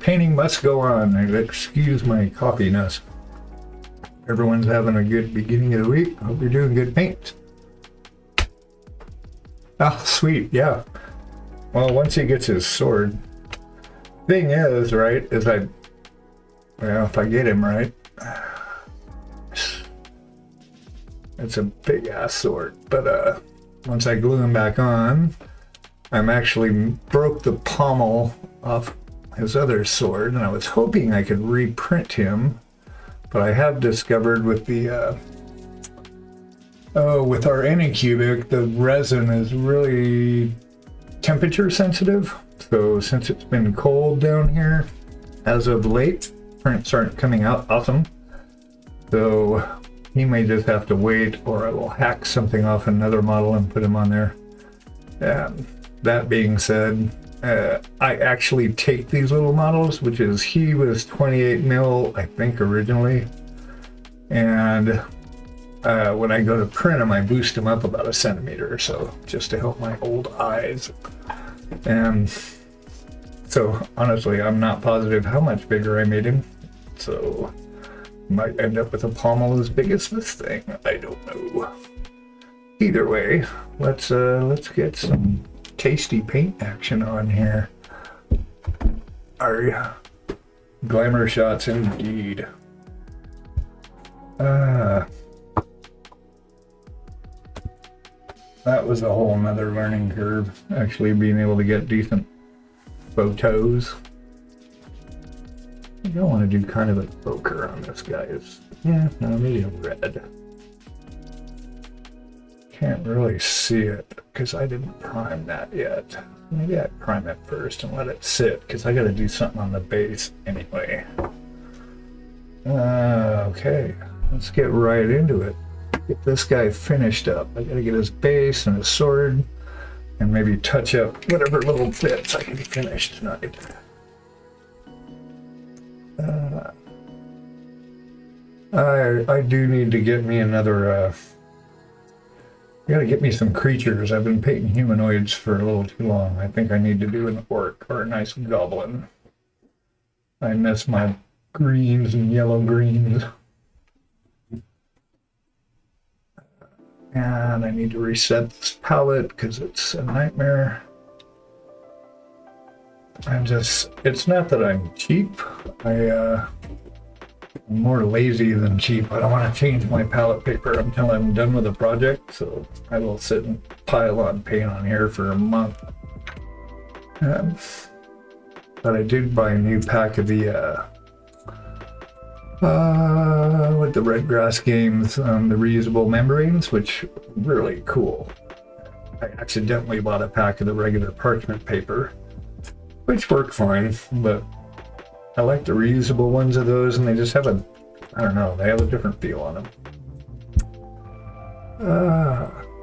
painting must go on. Excuse my coffeeness. Everyone's having a good beginning of the week. Hope you're doing good paint. Oh, sweet, yeah. Well, once he gets his sword, thing is, right, is well, if I get him right, it's a big ass sword, but once I glue him back on, I'm actually broke the pommel off his other sword, and I was hoping I could reprint him, but I have discovered with the with our Anycubic, the resin is really temperature sensitive. So since it's been cold down here as of late, prints aren't coming out awesome. So he may just have to wait, or I will hack something off another model and put him on there. That being said, I actually take these little models, which is, he was 28 mil, I think, originally. And when I go to print them, I boost them up about 1 centimeter or so, just to help my old eyes. And so, honestly, I'm not positive how much bigger I made him. So, might end up with a pommel as big as this thing. I don't know. Either way, let's get some tasty paint action on here. Our glamour shots indeed. That was a whole nother learning curve, actually being able to get decent photos. I don't want to do kind of a ochre on this guy. Yeah, no, maybe a red. Can't really see it because I didn't prime that yet. Maybe I prime it first and let it sit, because I got to do something on the base anyway. Okay, let's get right into it. Get this guy finished up. I got to get his base and his sword, and maybe touch up whatever little bits I can finish tonight. I do need to get me another. I gotta get me some creatures. I've been painting humanoids for a little too long. I think I need to do an orc or a nice goblin. I miss my greens and yellow greens. And I need to reset this palette because it's a nightmare. It's not that I'm cheap. I'm more lazy than cheap. I don't want to change my palette paper until I'm done with the project, so I will sit and pile on paint on here for a month. But I did buy a new pack of the with the Red Grass Games, the reusable membranes, which are really cool. I accidentally bought a pack of the regular parchment paper, which worked fine, but I like the reusable ones of those, and they just have a, I don't know, they have a different feel on them.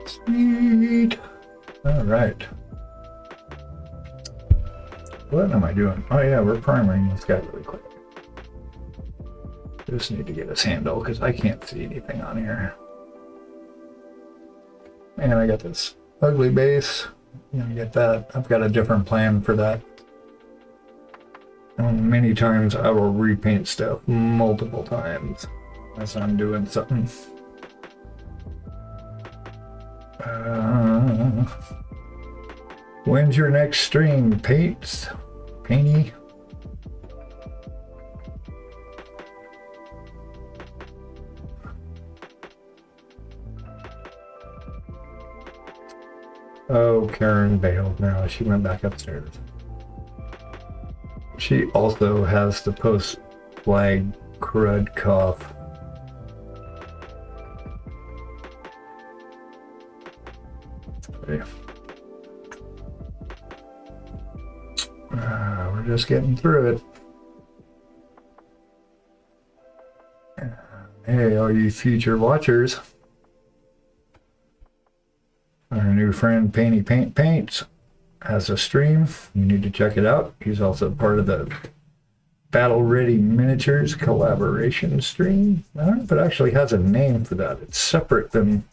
Sweet. All right. What am I doing? Oh yeah, we're primering this guy really quick. Just need to get his handle because I can't see anything on here. And I got this ugly base. I'm gonna get that. I've got a different plan for that. And many times I will repaint stuff multiple times as I'm doing something. When's your next stream, Paints? Painty? Oh, Karen bailed now. She went back upstairs. She also has the post-flag crud cough. Okay. We're just getting through it. Hey, all you future watchers. Our new friend Painty Paint Paints has a stream. You need to check it out. He's also part of the Battle Ready Miniatures collaboration stream. I don't know if it actually has a name for that. It's separate than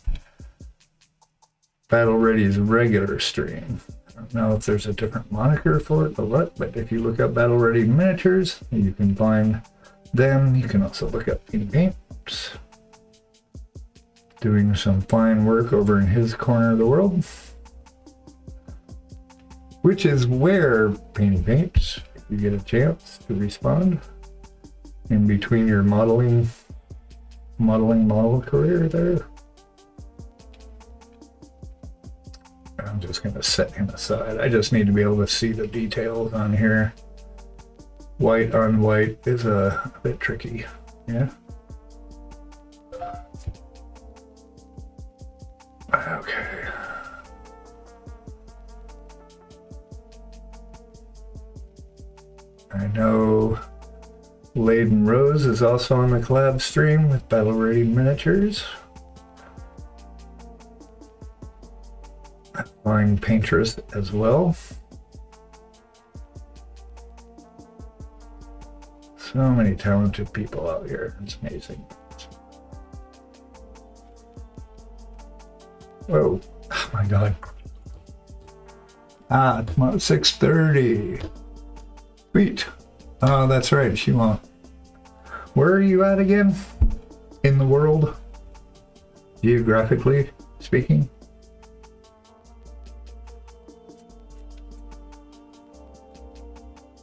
Battle Ready's regular stream. don't know if there's a different moniker for it or what, but if you look up Battle Ready Miniatures, you can find them. You can also look up Painty Paints, doing some fine work over in his corner of the world, which is where Painty Paints, if you get a chance to respond in between your modeling model career there. I'm just going to set him aside. I just need to be able to see the details on here. White on white is a bit tricky. Yeah. Okay. I know Laden Rose is also on the collab stream with Battle Ready Miniatures. Fine paintress as well. So many talented people out here. It's amazing. Whoa. Oh my God. Tomorrow 6:30. Sweet. Oh, that's right. She won't. Where are you at again? In the world? Geographically speaking?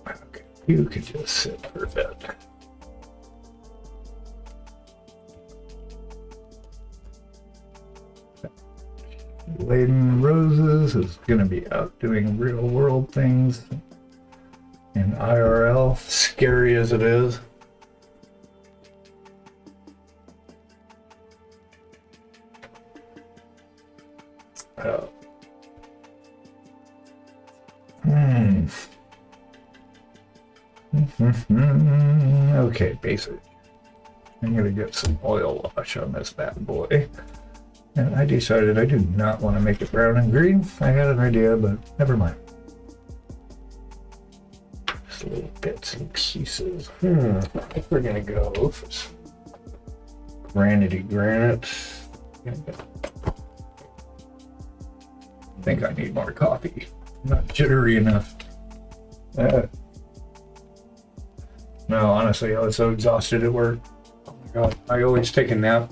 Okay. You could just sit for a bit. Laden Roses is going to be out doing real world things in IRL, scary as it is. Okay, basic. I'm going to get some oil wash on this bad boy. And I decided I do not want to make it brown and green. I had an idea, but never mind. Just little bits and pieces. I think we're going to go for some granity granite. I think I need more coffee. I'm not jittery enough. No, honestly, I was so exhausted at work. Oh my God. I always take a nap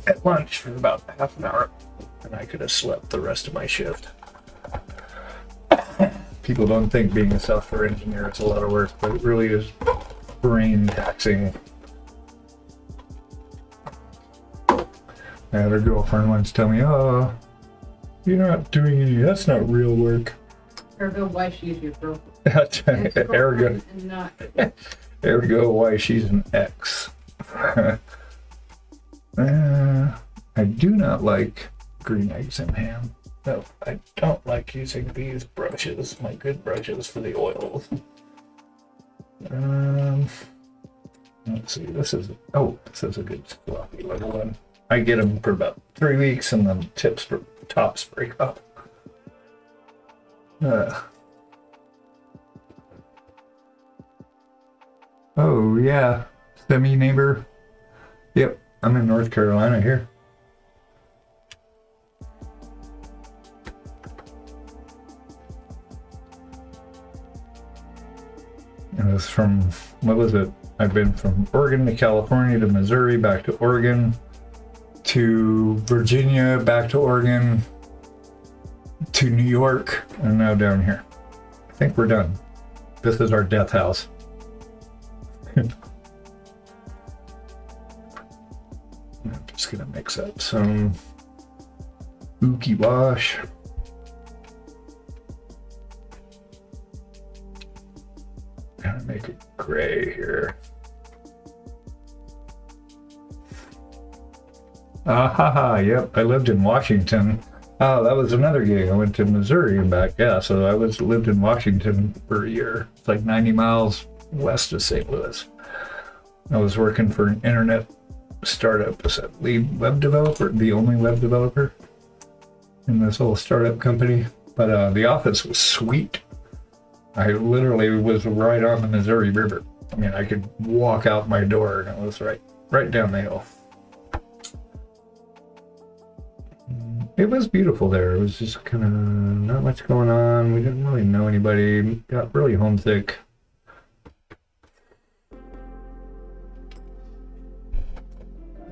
at lunch for about half an hour, and I could have slept the rest of my shift. People don't think being a software engineer is a lot of work, but it really is brain taxing. I had a girlfriend once tell me, "Oh, you're not doing any, that's not real work." Ergo, why she's your girlfriend. Ergo. Not. Ergo, why she's an ex. I do not like green eggs and ham. No, I don't like using these brushes, my good brushes for the oils. Let's see, this is a good sloppy little one. I get them for about 3 weeks and then tops break up. Oh yeah, semi-neighbor. Yep, I'm in North Carolina here. It was from, what was it? I've been from Oregon to California to Missouri, back to Oregon, to Virginia, back to Oregon, to New York, and now down here. I think we're done. This is our death house. I'm just gonna mix up some Ookie wash. Gonna make it gray here. Yep, I lived in Washington. Oh, that was another gig. I went to Missouri and back. Yeah, so I lived in Washington for a year. It's like 90 miles west of St. Louis. I was working for an internet startup as a lead web developer, the only web developer in this whole startup company. But the office was sweet. I literally was right on the Missouri River. I mean, I could walk out my door and it was right down the hill. It was beautiful there. It was just kind of not much going on. We didn't really know anybody. Got really homesick.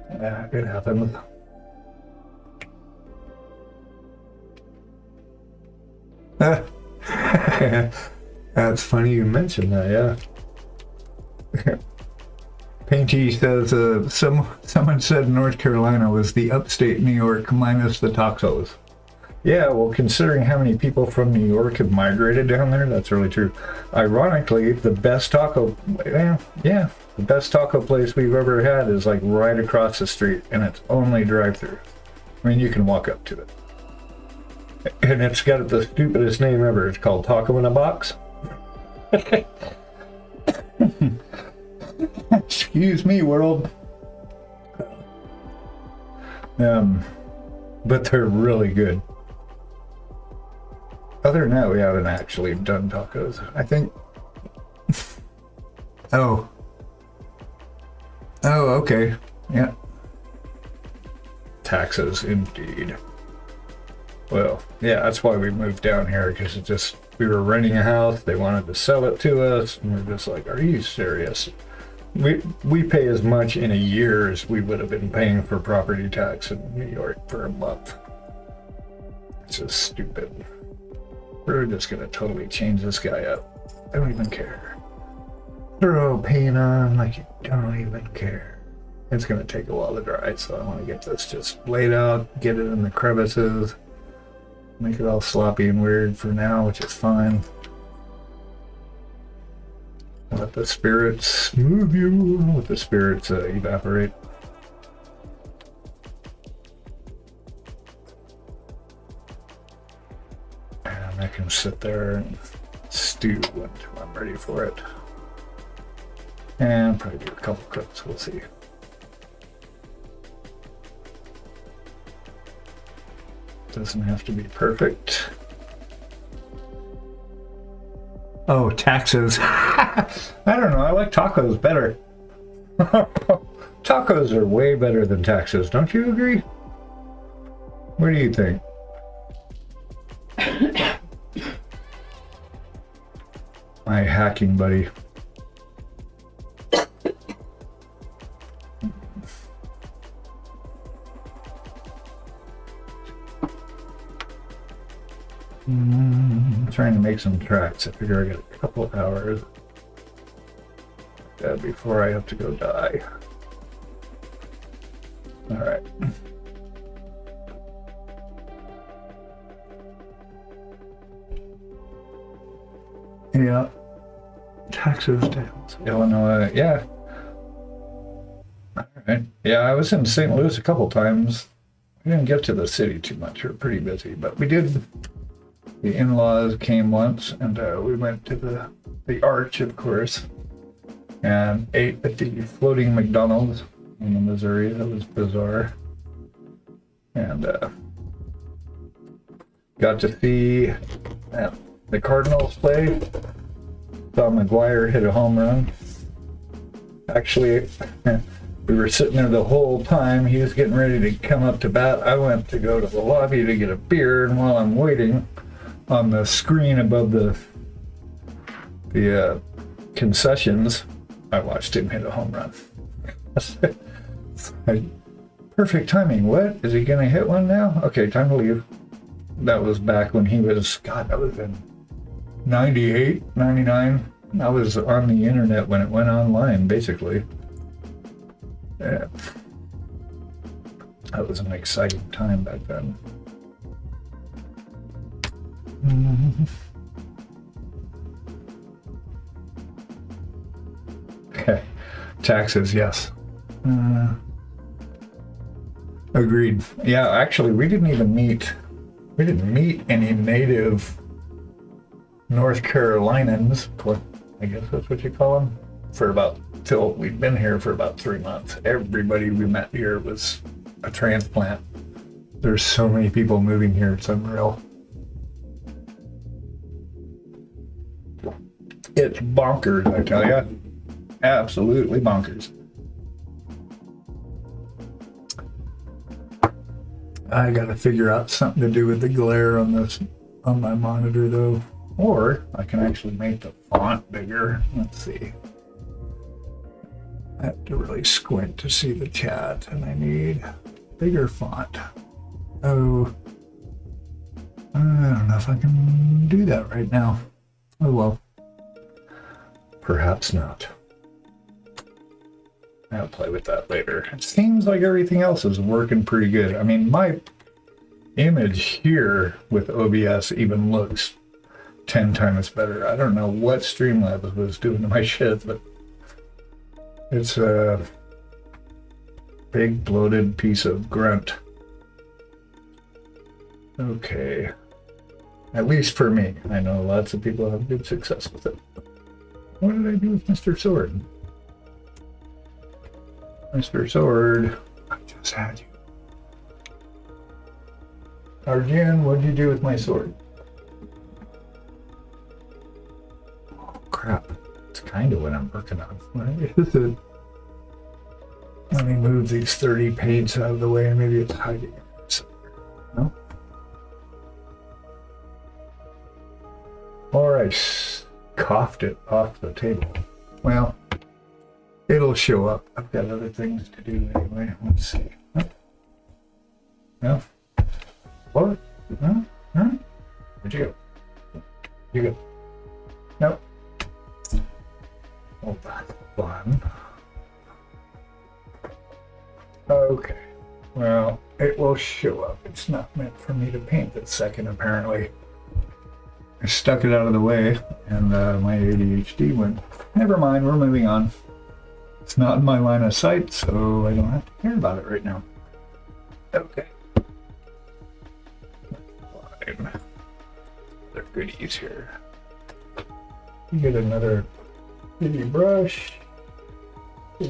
Yeah, it happened. That's funny you mentioned that, yeah. Painty says someone said North Carolina was the upstate New York minus the tacos. Yeah, well, considering how many people from New York have migrated down there, that's really true. Ironically, the best taco, the best taco place we've ever had is like right across the street, and it's only drive-through. I mean, you can walk up to it. And it's got the stupidest name ever. It's called Taco in a Box. Excuse me, world. But they're really good. Other than that, we haven't actually done tacos. I think. Oh, okay. Yeah. Taxes, indeed. Well, yeah, that's why we moved down here, because it just, we were renting a house, they wanted to sell it to us, and we're just like, are you serious? We pay as much in a year as we would have been paying for property tax in New York for a month. It's just stupid. We're just gonna totally change this guy up. I don't even care. Throw paint on like you don't even care. It's gonna take a while to dry, so I want to get this just laid out, get it in the crevices, make it all sloppy and weird for now, which is fine. Let the spirits move you, let the spirits evaporate. And I can sit there and stew until I'm ready for it. And probably do a couple cooks, we'll see. Doesn't have to be perfect. Oh, taxes. I don't know, I like tacos better. Tacos are way better than taxes, don't you agree? What do you think? My hacking buddy. I'm trying to make some tracks. I figure I got a couple hours before I have to go die. All right. Yeah. Taxes, downs. Illinois. Yeah. All right. Yeah, I was in St. Louis a couple times. We didn't get to the city too much. We were pretty busy, but we did. The in-laws came once, and we went to the Arch, of course, and ate at the floating McDonald's in the Missouri. That was bizarre. And got to see the Cardinals play. Saw McGuire hit a home run. Actually, we were sitting there the whole time. He was getting ready to come up to bat. I went to go to the lobby to get a beer, and while I'm waiting, on the screen above the concessions, I watched him hit a home run. Perfect timing. What? Is he going to hit one now? Okay, time to leave. That was back when he was, God, that was in 98, 99. I was on the internet when it went online, basically. Yeah. That was an exciting time back then. Okay, taxes, yes. Agreed. Yeah, actually, we didn't meet any native North Carolinians, I guess that's what you call them, till we'd been here for about 3 months. Everybody we met here was a transplant. There's so many people moving here, it's unreal. It's bonkers, I tell ya. Absolutely bonkers. I gotta figure out something to do with the glare on this on my monitor though. Or I can actually make the font bigger. Let's see. I have to really squint to see the chat, and I need bigger font. Oh, I don't know if I can do that right now. Oh well. Perhaps not. I'll play with that later. It seems like everything else is working pretty good. I mean, my image here with OBS even looks 10 times better. I don't know what Streamlabs was doing to my shit, but it's a big bloated piece of grunt. Okay. At least for me. I know lots of people have good success with it. What did I do with Mr. Sword? Mr. Sword, I just had you. Arjun, what did you do with my sword? Oh, crap. It's kind of what I'm working on. What is it? Let me move these 30 paints out of the way and maybe it's hiding somewhere. No? Or I coughed it off the table. Well, it'll show up. I've got other things to do anyway. Let's see. No? What? No? No? Where'd you go? You go. Nope. Hold on. One. Okay. Well, it will show up. It's not meant for me to paint this second, apparently. I stuck it out of the way, and my ADHD went, never mind, we're moving on. It's not in my line of sight, so I don't have to care about it right now. Okay. Fine. Other goodies here. You get another bitty brush. How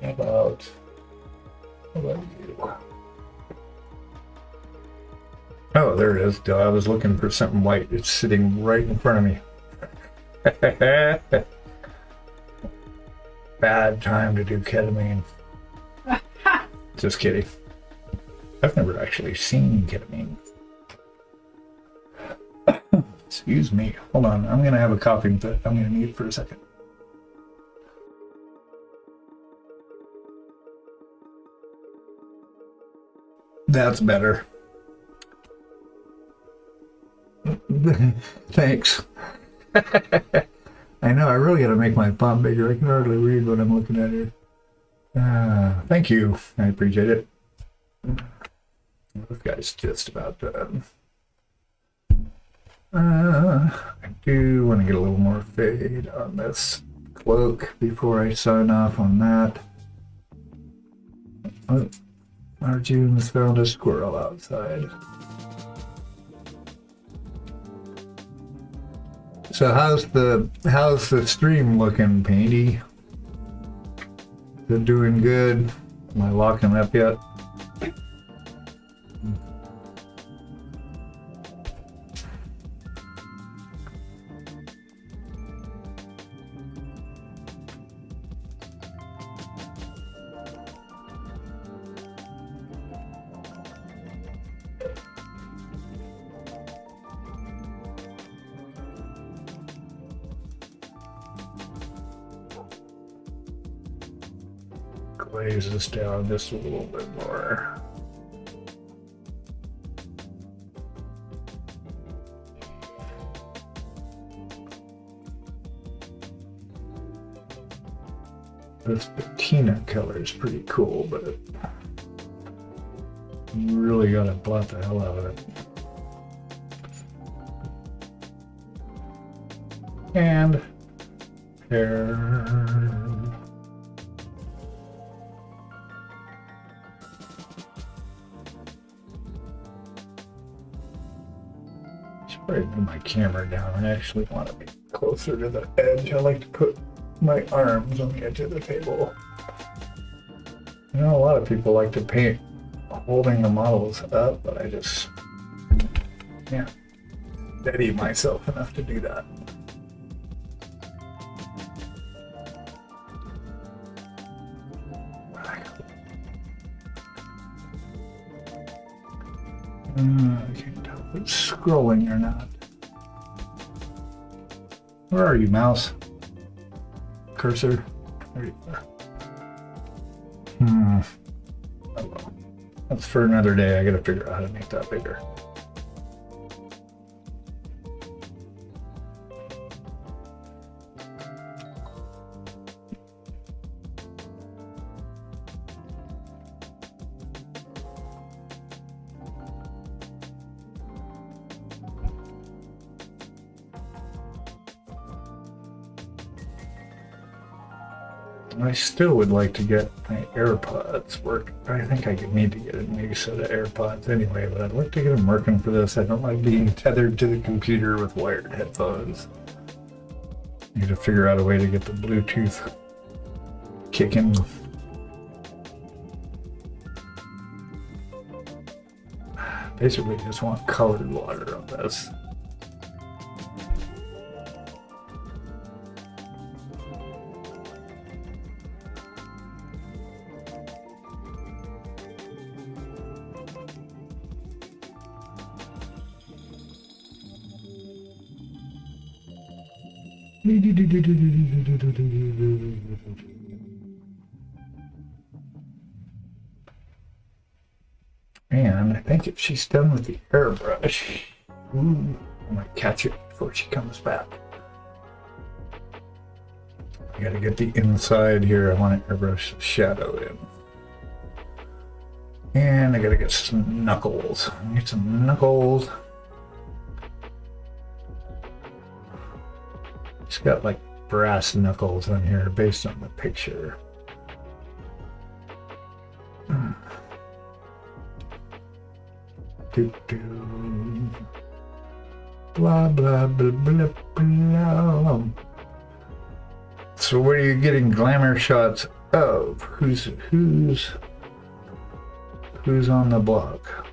about you? Oh, there it is. I was looking for something white. It's sitting right in front of me. Bad time to do ketamine. Just kidding. I've never actually seen ketamine. Excuse me. Hold on. I'm going to have a coughing fit. I'm going to mute for a second. That's better. Thanks. I know, I really gotta make my font bigger. I can hardly read what I'm looking at here. Thank you. I appreciate it. This guy's just about done. I do want to get a little more fade on this cloak before I sign off on that. Oh, Arjun's found a squirrel outside. So how's the stream looking, Painty? Is it doing good? Am I locking up yet? Glaze this down just a little bit more. This patina color is pretty cool, but you really gotta blot the hell out of it. And hair. Right, move my camera down. I actually want to be closer to the edge. I like to put my arms on the edge of the table. You know, a lot of people like to paint holding the models up, but I just can't steady myself enough to do that. I can't tell if it's scrolling or not. Where are you, mouse? Cursor? There you are. Oh well. That's for another day. I gotta figure out how to make that bigger. I still would like to get my AirPods work. I think I need to get a new set of AirPods anyway, but I'd like to get them working for this. I don't like being tethered to the computer with wired headphones. Need to figure out a way to get the Bluetooth kicking. Basically just want colored water on this. And I think if she's done with the airbrush, I might catch it before she comes back. I gotta get the inside here. I want to airbrush the shadow in. And I gotta get some knuckles. I need some knuckles. It's got like brass knuckles on here based on the picture. Blah blah blah blah blah. So where are you getting glamour shots of? Who's on the block?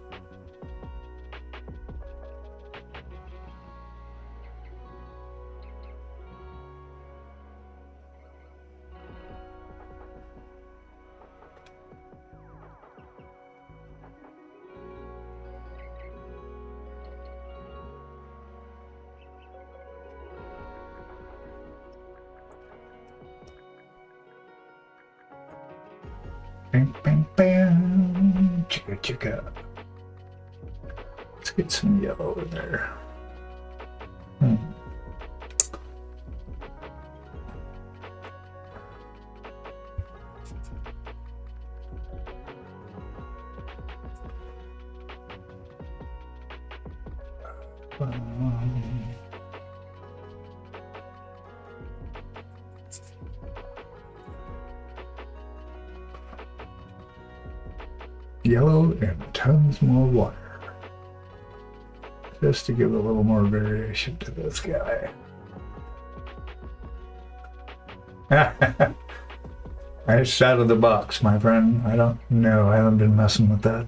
Bang, bang, bang. Chicka, chicka. Let's get some yellow in there. Yellow and tons more water. Just to give a little more variation to this guy. It's out of the box, my friend. I don't know. I haven't been messing with that.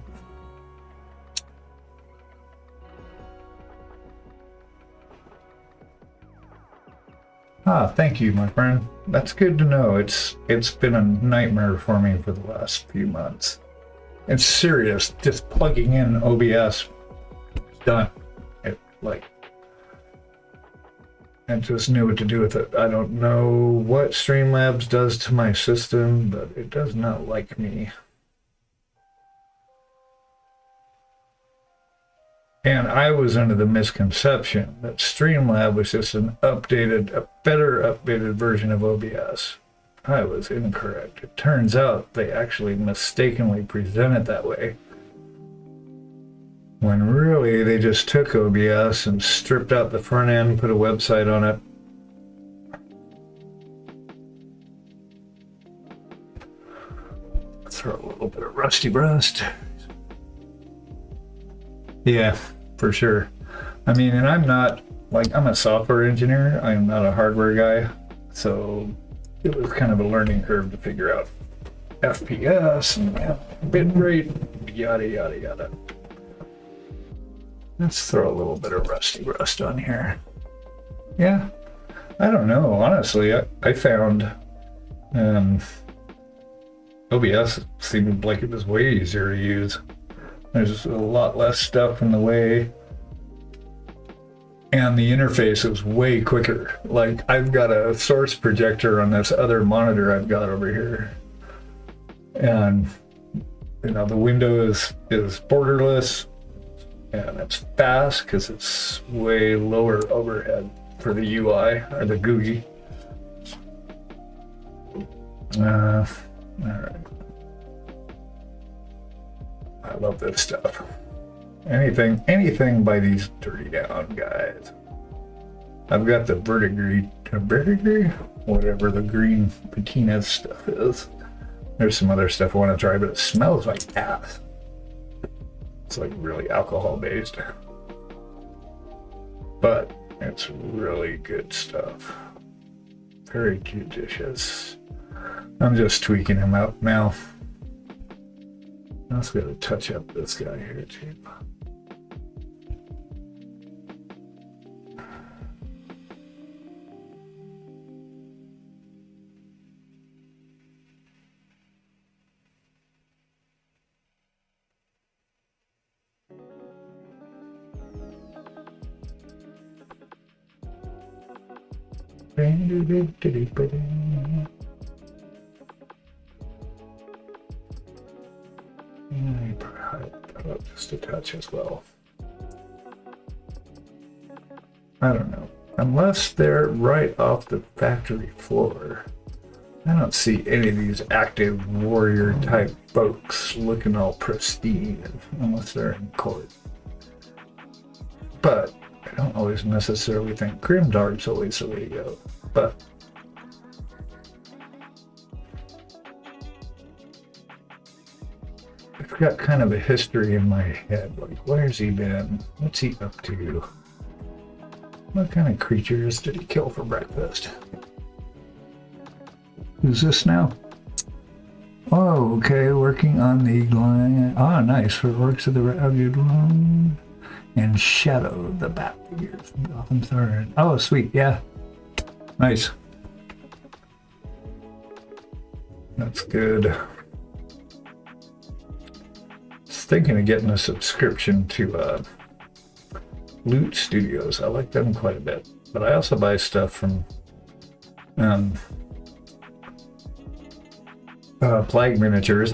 Thank you, my friend. That's good to know. It's been a nightmare for me for the last few months. It's serious. Just plugging in OBS, it's done. I just knew what to do with it. I don't know what Streamlabs does to my system, but it does not like me. And I was under the misconception that Streamlab was just a better updated version of OBS. I was incorrect. It turns out they actually mistakenly present it that way. When really they just took OBS and stripped out the front end, put a website on it. Throw a little bit of rusty rust. Yeah, for sure. I mean, and I'm a software engineer. I'm not a hardware guy. So it was kind of a learning curve to figure out FPS and bit rate, yada, yada, yada. Let's throw a little bit of rusty rust on here. Yeah, I don't know. Honestly, I found OBS seemed like it was way easier to use. There's a lot less stuff in the way. And the interface is way quicker. Like, I've got a source projector on this other monitor I've got over here. And, you know, the window is borderless. And it's fast because it's way lower overhead for the UI, or the GUI. All right. I love this stuff. Anything by these dirty down guys. I've got the verdigris, whatever the green patina stuff is. There's some other stuff I want to try, but it smells like ass. It's like really alcohol based. But it's really good stuff. Very judicious. I'm just tweaking him out now. I also got to touch up this guy here too. Just a touch as well. I don't know. Unless they're right off the factory floor, I don't see any of these active warrior type folks looking all pristine unless they're in court. But I don't always necessarily think grimdark's always the way to go. But I've got kind of a history in my head. Like, where's he been? What's he up to? What kind of creatures did he kill for breakfast? Who's this now? Oh, okay, working on the line. Ah, nice. For works of the rugged one and Shadow, the bat figures. Gotham Star. Oh, sweet, yeah. Nice. That's good. Thinking of getting a subscription to Loot Studios. I like them quite a bit, but I also buy stuff from Plague Miniatures.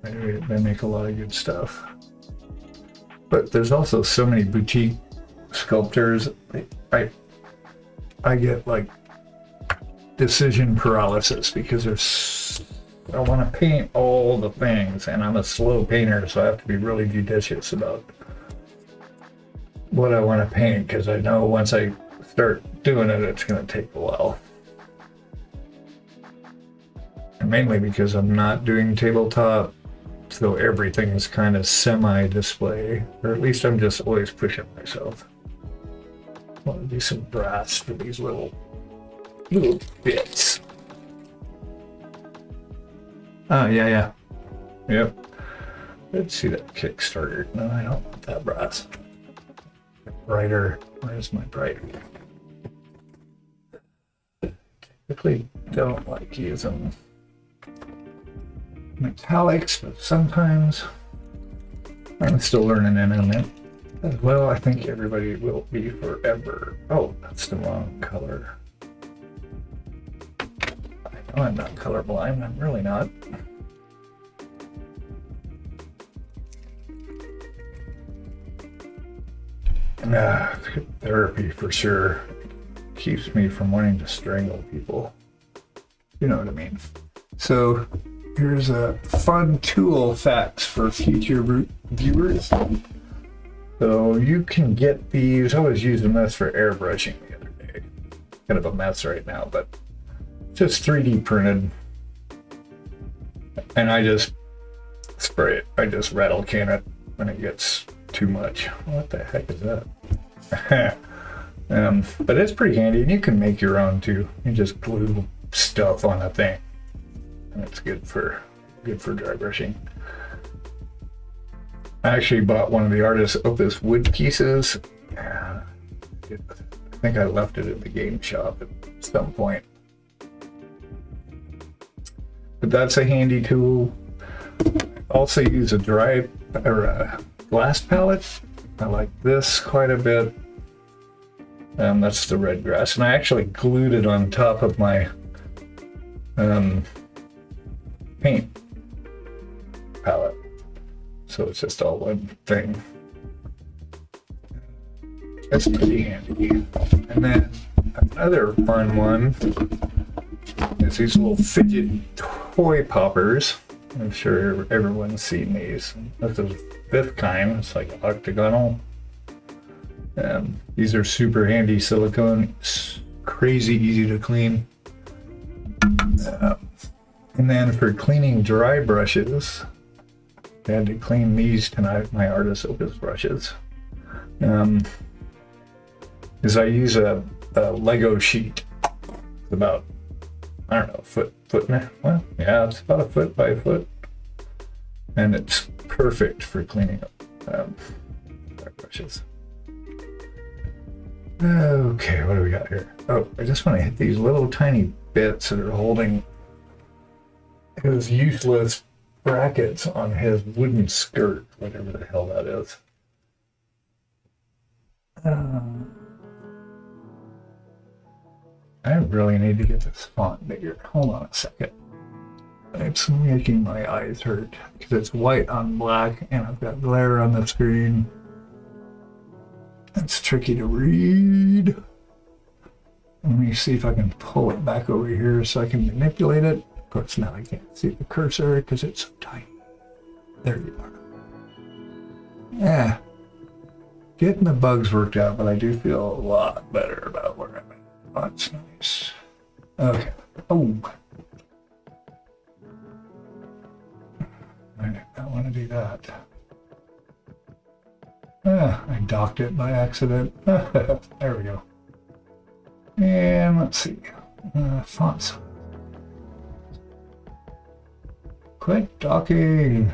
They make a lot of good stuff, but there's also so many boutique sculptors. I get like decision paralysis because I want to paint all the things, and I'm a slow painter, so I have to be really judicious about what I want to paint, because I know once I start doing it, it's going to take a while. And mainly because I'm not doing tabletop, so everything is kind of semi-display, or at least I'm just always pushing myself. I want to do some brass for these little bits. Oh, yeah. Yep. Let's see that Kickstarter. No, I don't want that brass. Brighter. Where's my brighter? Typically don't like using metallics, but sometimes I'm still learning in it. As well, I think everybody will be forever. Oh, that's the wrong color. I know I'm not colorblind. I'm really not. Therapy for sure keeps me from wanting to strangle people. You know what I mean. So here's a fun tool facts for future viewers. So you can get these. I was using this for airbrushing the other day. Kind of a mess right now, but just 3D printed. And I just spray it. I just rattle can it when it gets too much. What the heck is that? But it's pretty handy, and you can make your own too. You just glue stuff on a thing, and it's good for dry brushing. I actually bought one of the artist's Opus wood pieces. I think I left it at the game shop at some point. But that's a handy tool. I also use a dry glass palette. I like this quite a bit. That's the red grass, and I actually glued it on top of my paint palette, so it's just all one thing. That's pretty handy. And then another fun one is these little fidget toy poppers. I'm sure everyone's seen these. That's the fifth kind. It's like octagonal. These are super handy silicone. It's crazy easy to clean. And then for cleaning dry brushes, I had to clean these tonight, my artist opus brushes. Is I use a Lego sheet, about, I don't know, foot and a half. Well, yeah, it's about a foot by a foot, and it's perfect for cleaning up dry brushes. Okay, what do we got here? Oh, I just want to hit these little tiny bits that are holding his useless brackets on his wooden skirt, whatever the hell that is. I really need to get this font bigger. Hold on a second. It's making my eyes hurt because it's white on black and I've got glare on the screen. It's tricky to read. Let me see if I can pull it back over here so I can manipulate it. Of course, now I can't see the cursor because it's so tiny. There you are. Yeah. Getting the bugs worked out, but I do feel a lot better about where I'm at. That's nice. Okay. Oh. I did not want to do that. I docked it by accident. There we go. And let's see. Fonts. Quit docking.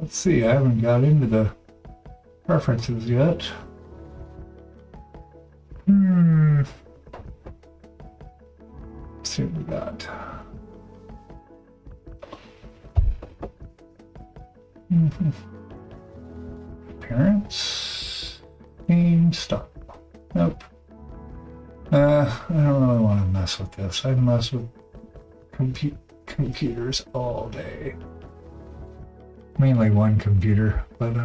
Let's see. I haven't got into the preferences yet. Let's see what we got. Appearance. Theme style. Nope. I don't really want to mess with this. I mess with computers all day. Mainly one computer, but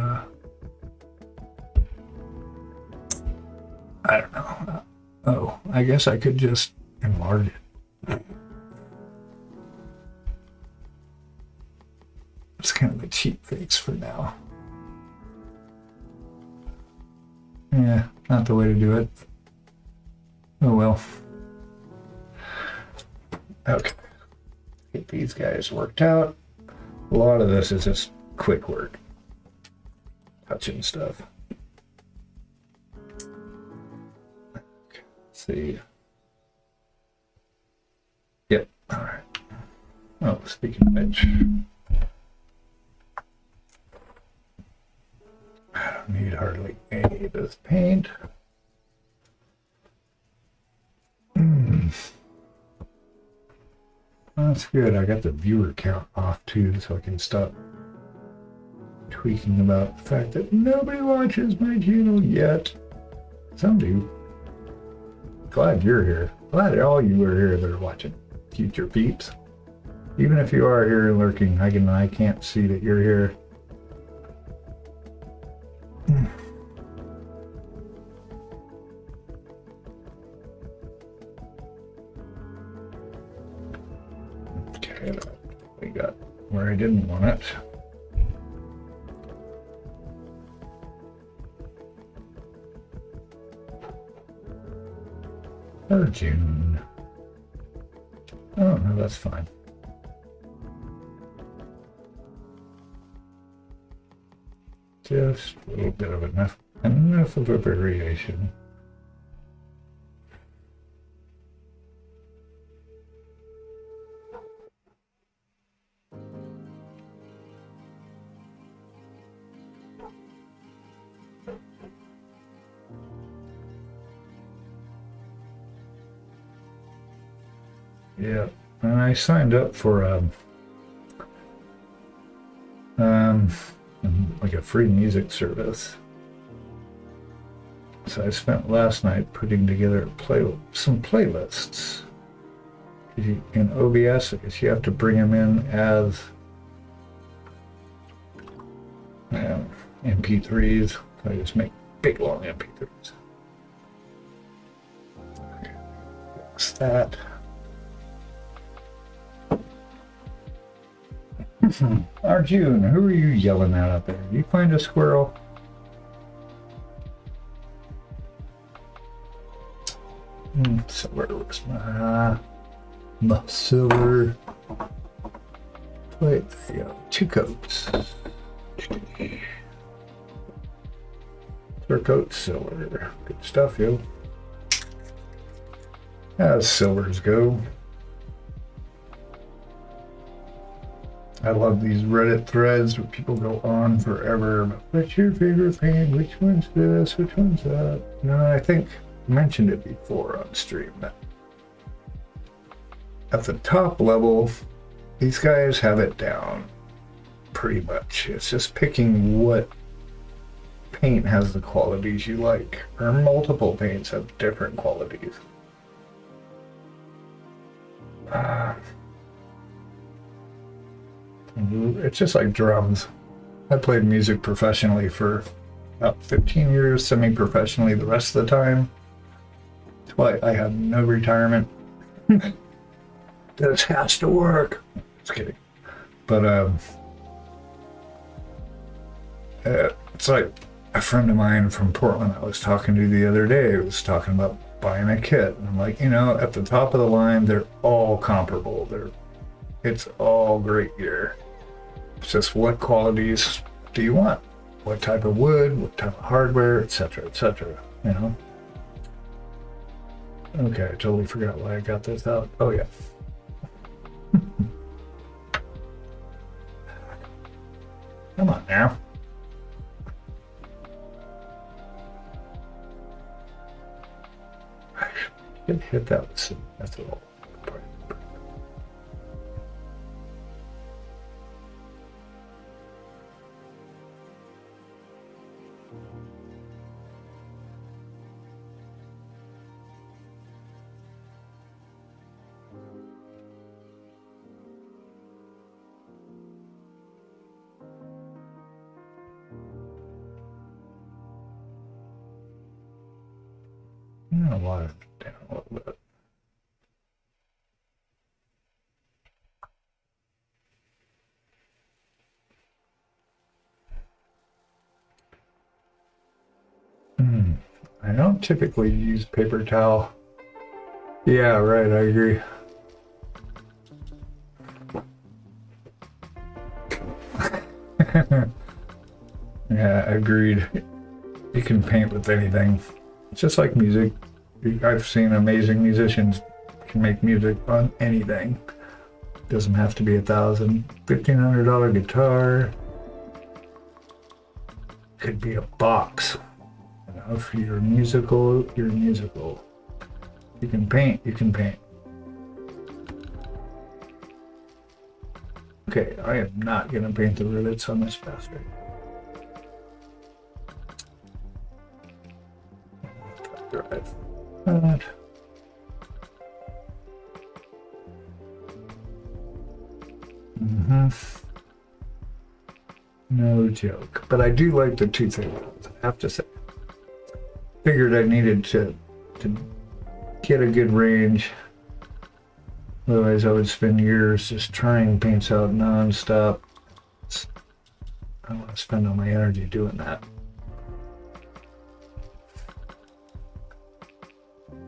I don't know. Oh, I guess I could just enlarge it. It's kind of a cheap fix for now. Yeah, not the way to do it. Oh well. Okay. Get these guys worked out. A lot of this is just quick work. Touching stuff. Okay, let's see. Yep, alright. Oh, speaking of which, I don't need hardly any of this paint. That's good. I got the viewer count off too, so I can stop tweaking about the fact that nobody watches my channel yet. Some do. Glad you're here. Glad all you are here that are watching. Future peeps. Even if you are here lurking, I can't see that you're here. Okay, we got where I didn't want it. Oh, June. Oh, no, that's fine. Just a little bit of enough of a variation. Yeah, and I signed up for like a free music service. So I spent last night putting together some playlists. In OBS, I guess you have to bring them in as MP3s. So I just make big long MP3s. Okay, fix that. Arjun, who are you yelling at out there? Did you find a squirrel? So where was my silver plate? There you go. 2 coats. Silver coat, silver. Good stuff, yo. As silvers go. I love these Reddit threads where people go on forever about what's your favorite paint, which one's this, which one's that. I think I mentioned it before on stream that at the top level, these guys have it down pretty much. It's just picking what paint has the qualities you like, or multiple paints have different qualities. It's just like drums. I played music professionally for about 15 years, semi-professionally the rest of the time. That's why I have no retirement. This has to work. Just kidding. But it's like a friend of mine from Portland I was talking to the other day was talking about buying a kit. And I'm like, at the top of the line, they're all comparable. It's all great gear. It's just what qualities do you want? What type of wood, what type of hardware, etc., etc., Okay, I totally forgot why I got this out. Oh, yeah. Come on now. I should hit that with some methanol. A lot of down a little bit. I don't typically use paper towel. Yeah, right, I agree. Yeah, agreed. You can paint with anything. It's just like music. I've seen amazing musicians can make music on anything. Doesn't have to be $1,500 guitar. Could be a box. If you're musical, you're musical. You can paint, you can paint. Okay, I am not gonna paint the rivets on this bastard. Drive that. No joke. But I do like the 2 things, I have to say. Figured I needed to get a good range. Otherwise I would spend years just trying paints out non-stop. I don't want to spend all my energy doing that.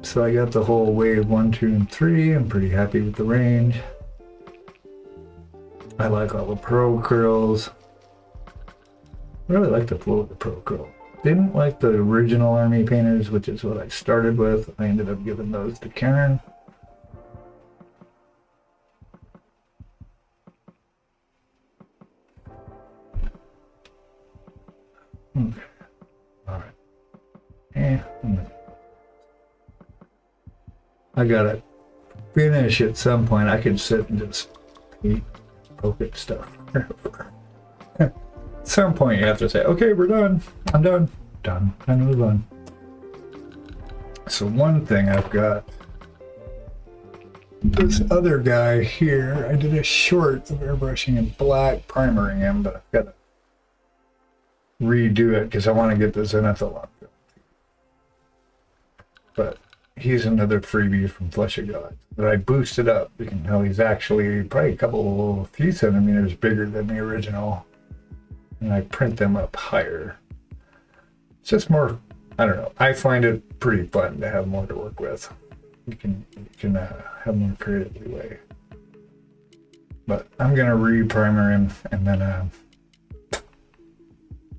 So I got the whole wave 1, 2, and 3. I'm pretty happy with the range. I like all the pro curls. I really like the flow of the pro curl. Didn't like the original army painters, which is what I started with. I ended up giving those to Karen. Okay. All right. I gotta finish at some point. I could sit and just poke at stuff. At some point you have to say, okay, we're done. I'm done. Done. Time to move on. So one thing I've got, this other guy here, I did a short of airbrushing and black primering him, but I've got to redo it because I want to get the zenithal on. But he's another freebie from Flesh of God that I boosted up. You can tell he's actually probably a few centimeters bigger than the original. And I print them up higher. It's just more, I don't know. I find it pretty fun to have more to work with. You can have more creative leeway. But I'm gonna re-primer him and then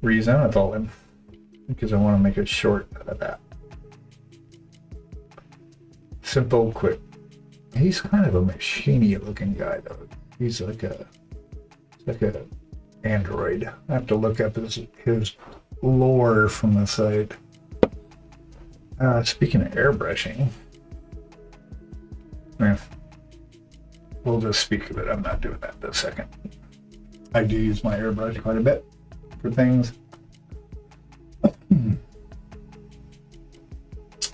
re-zenithal him because I want to make a short out of that. Simple, quick. He's kind of a machiney looking guy though. He's like a android. I have to look up his lore from the site. Speaking of airbrushing, we'll just speak of it. I'm not doing that this second. I do use my airbrush quite a bit for things.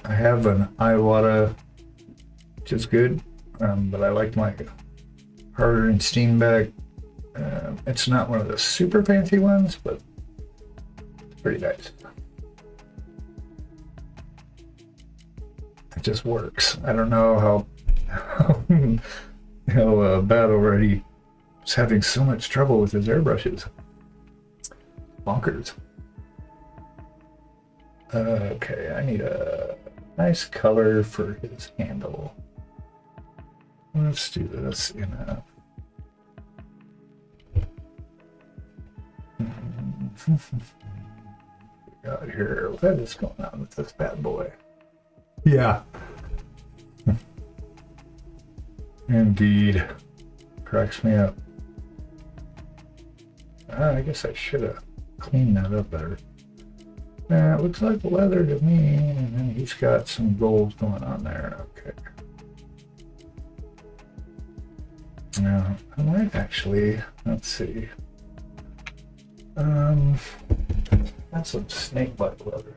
I have an Iwata, which is good, but I like my harder and Steenbeck. It's not one of the super fancy ones, but it's pretty nice. It just works. I don't know how bad already is having so much trouble with his airbrushes. Bonkers. Okay, I need a nice color for his handle. Let's do this in a got here. What is going on with this bad boy? Yeah. Indeed. Cracks me up. I guess I should have cleaned that up better. It looks like leather to me, and then he's got some gold going on there. Okay. Now, I might actually, let's see. That's some snakebite leather.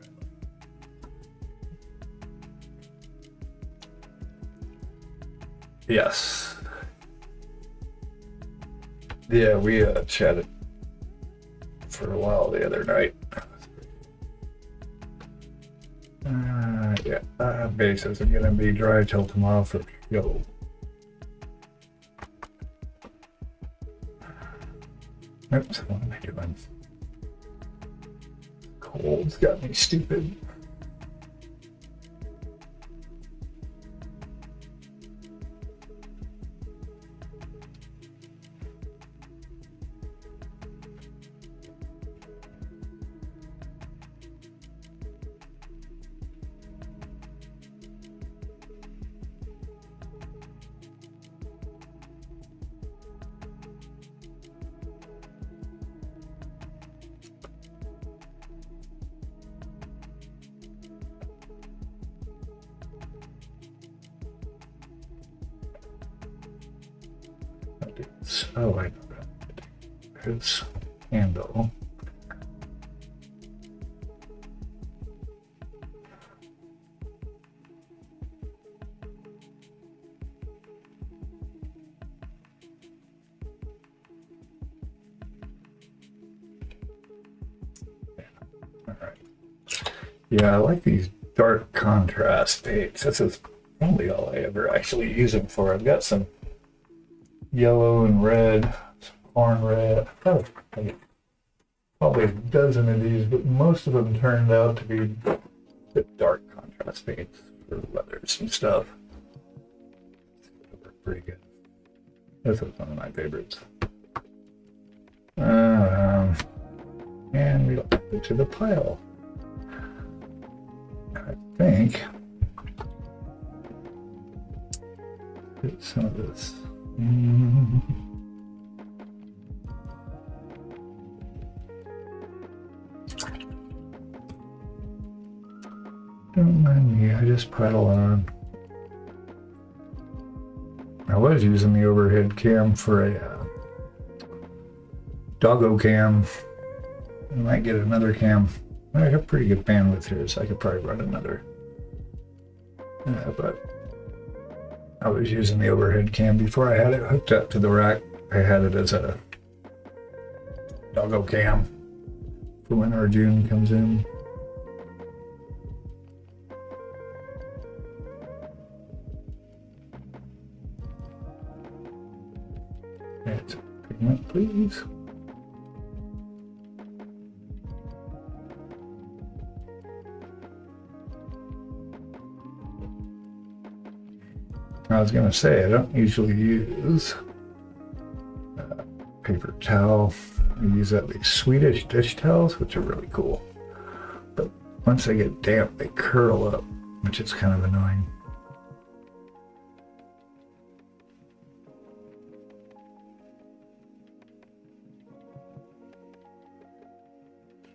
Yes. Yeah, we chatted for a while the other night. Yeah, base isn't gonna be dry till tomorrow for sure. Oops, what am I doing? Cold's got me stupid. Oh, I know that. His handle. All right. Yeah, I like these dark contrast paints. This is probably all I ever actually use them for. I've got some yellow and red, some corn red. Probably a dozen of these, but most of them turned out to be the dark contrast paints for leathers and stuff. They work pretty good. This is one of my favorites. And we got it to the pile. I think get some of this. Don't mind me, I just prattle on. I was using the overhead cam for a doggo cam I might get another cam. I have pretty good bandwidth here, so I could probably run another. But I was using the overhead cam before I had it hooked up to the rack. I had it as a doggo cam for when Arjun comes in. It's pigment, please. I was going to say, I don't usually use paper towel. I use these Swedish dish towels, which are really cool. But once they get damp, they curl up, which is kind of annoying.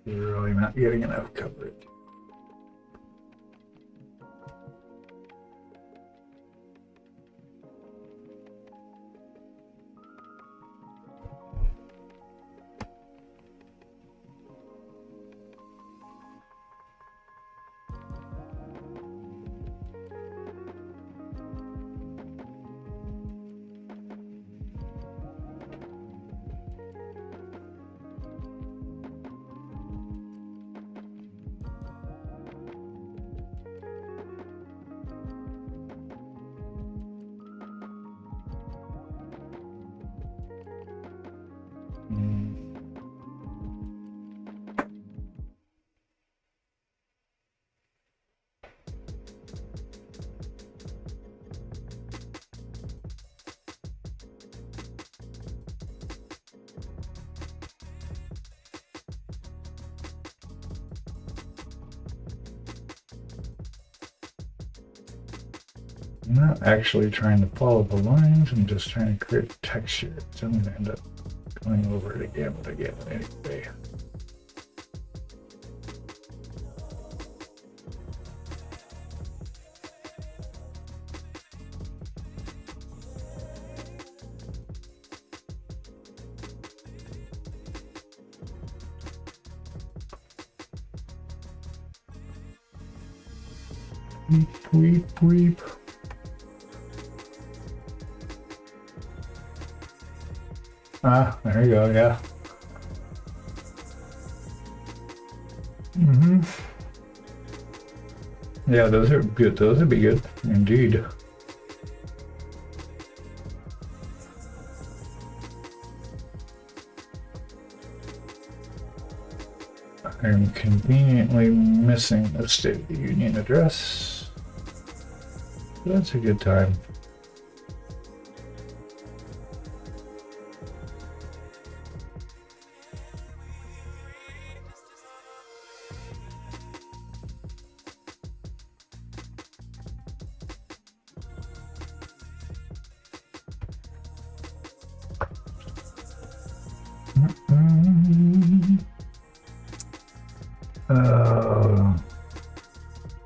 You're really not getting enough coverage. I'm not actually trying to follow the lines, I'm just trying to create texture. So I'm going to end up going over it again and again anyway. Weep, weep, weep. Ah, there you go, yeah. Yeah, those are good. Those would be good, indeed. I'm conveniently missing the State of the Union address. That's a good time.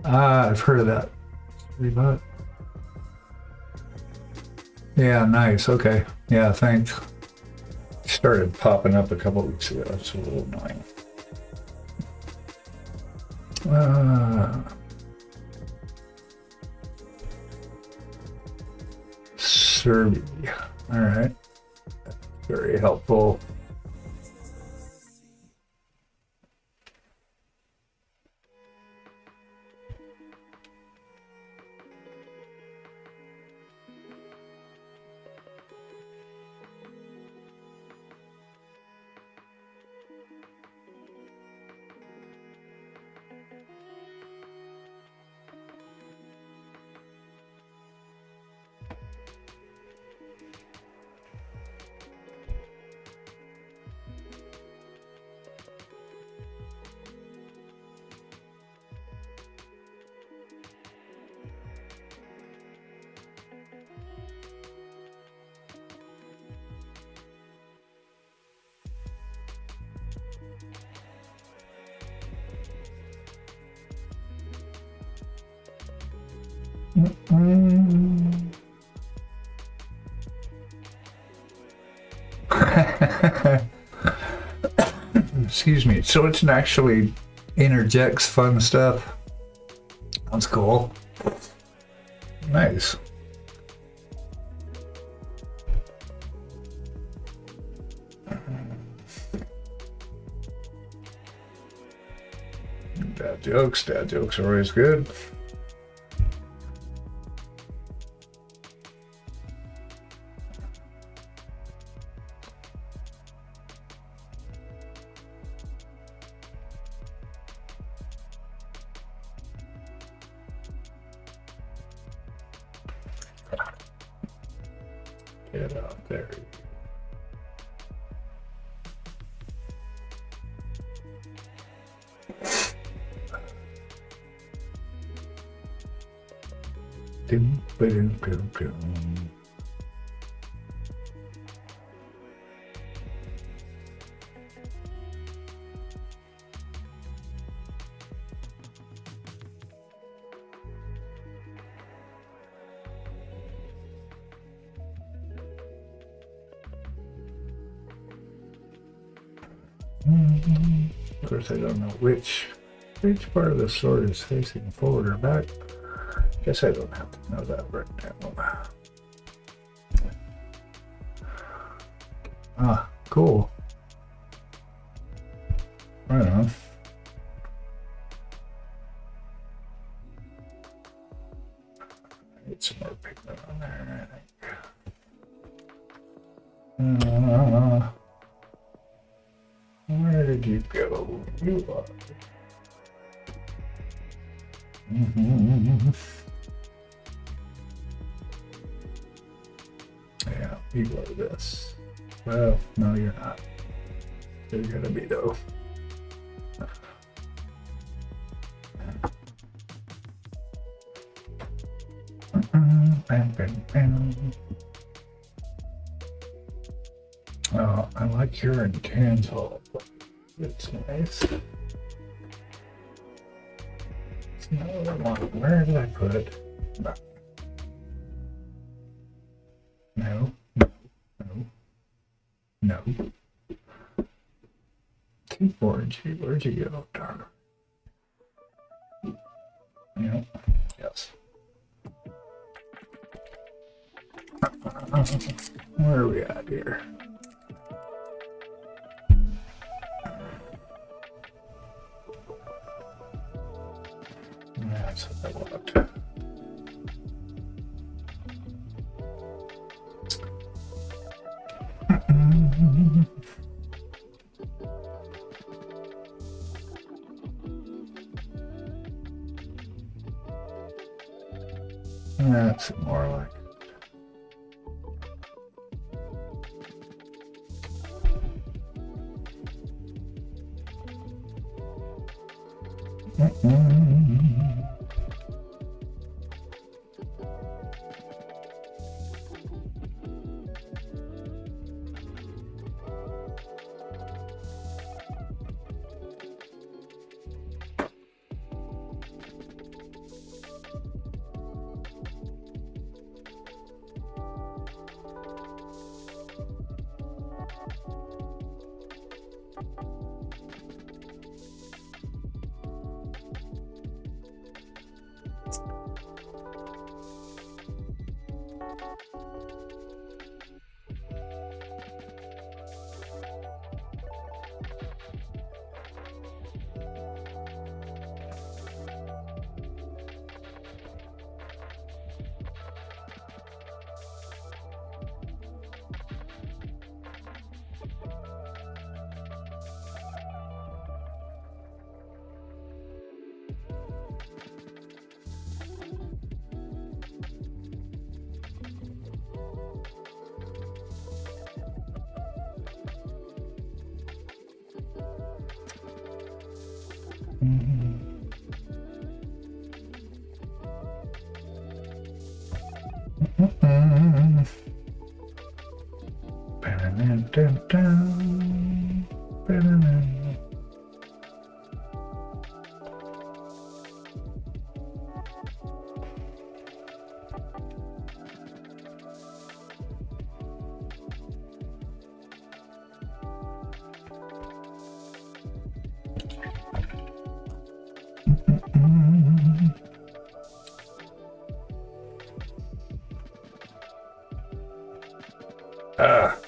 I've heard of that. Yeah, nice. Okay. Yeah, thanks. Started popping up a couple weeks ago. It's a little annoying. Serbia. All right. Very helpful. Excuse me. So it actually interjects fun stuff. That's cool. Nice. Dad jokes. Dad jokes are always good. Get out there. Dum, ba-dum, dum, dum. Of course, I don't know which part of the sword is facing forward or back. Guess I don't have to know that right now. Ah, cool. Right on. Need some more pigment on there, I think. Where did you go? You are. Yeah, you go to this. Well, no, you're not. You're gonna be though. Oh, I like your intense. It's nice. It's another one. Where did I put it? No. Keyboard, where'd you go, darn? Yeah. Yes. Where are we at here? That's what I want. That's more like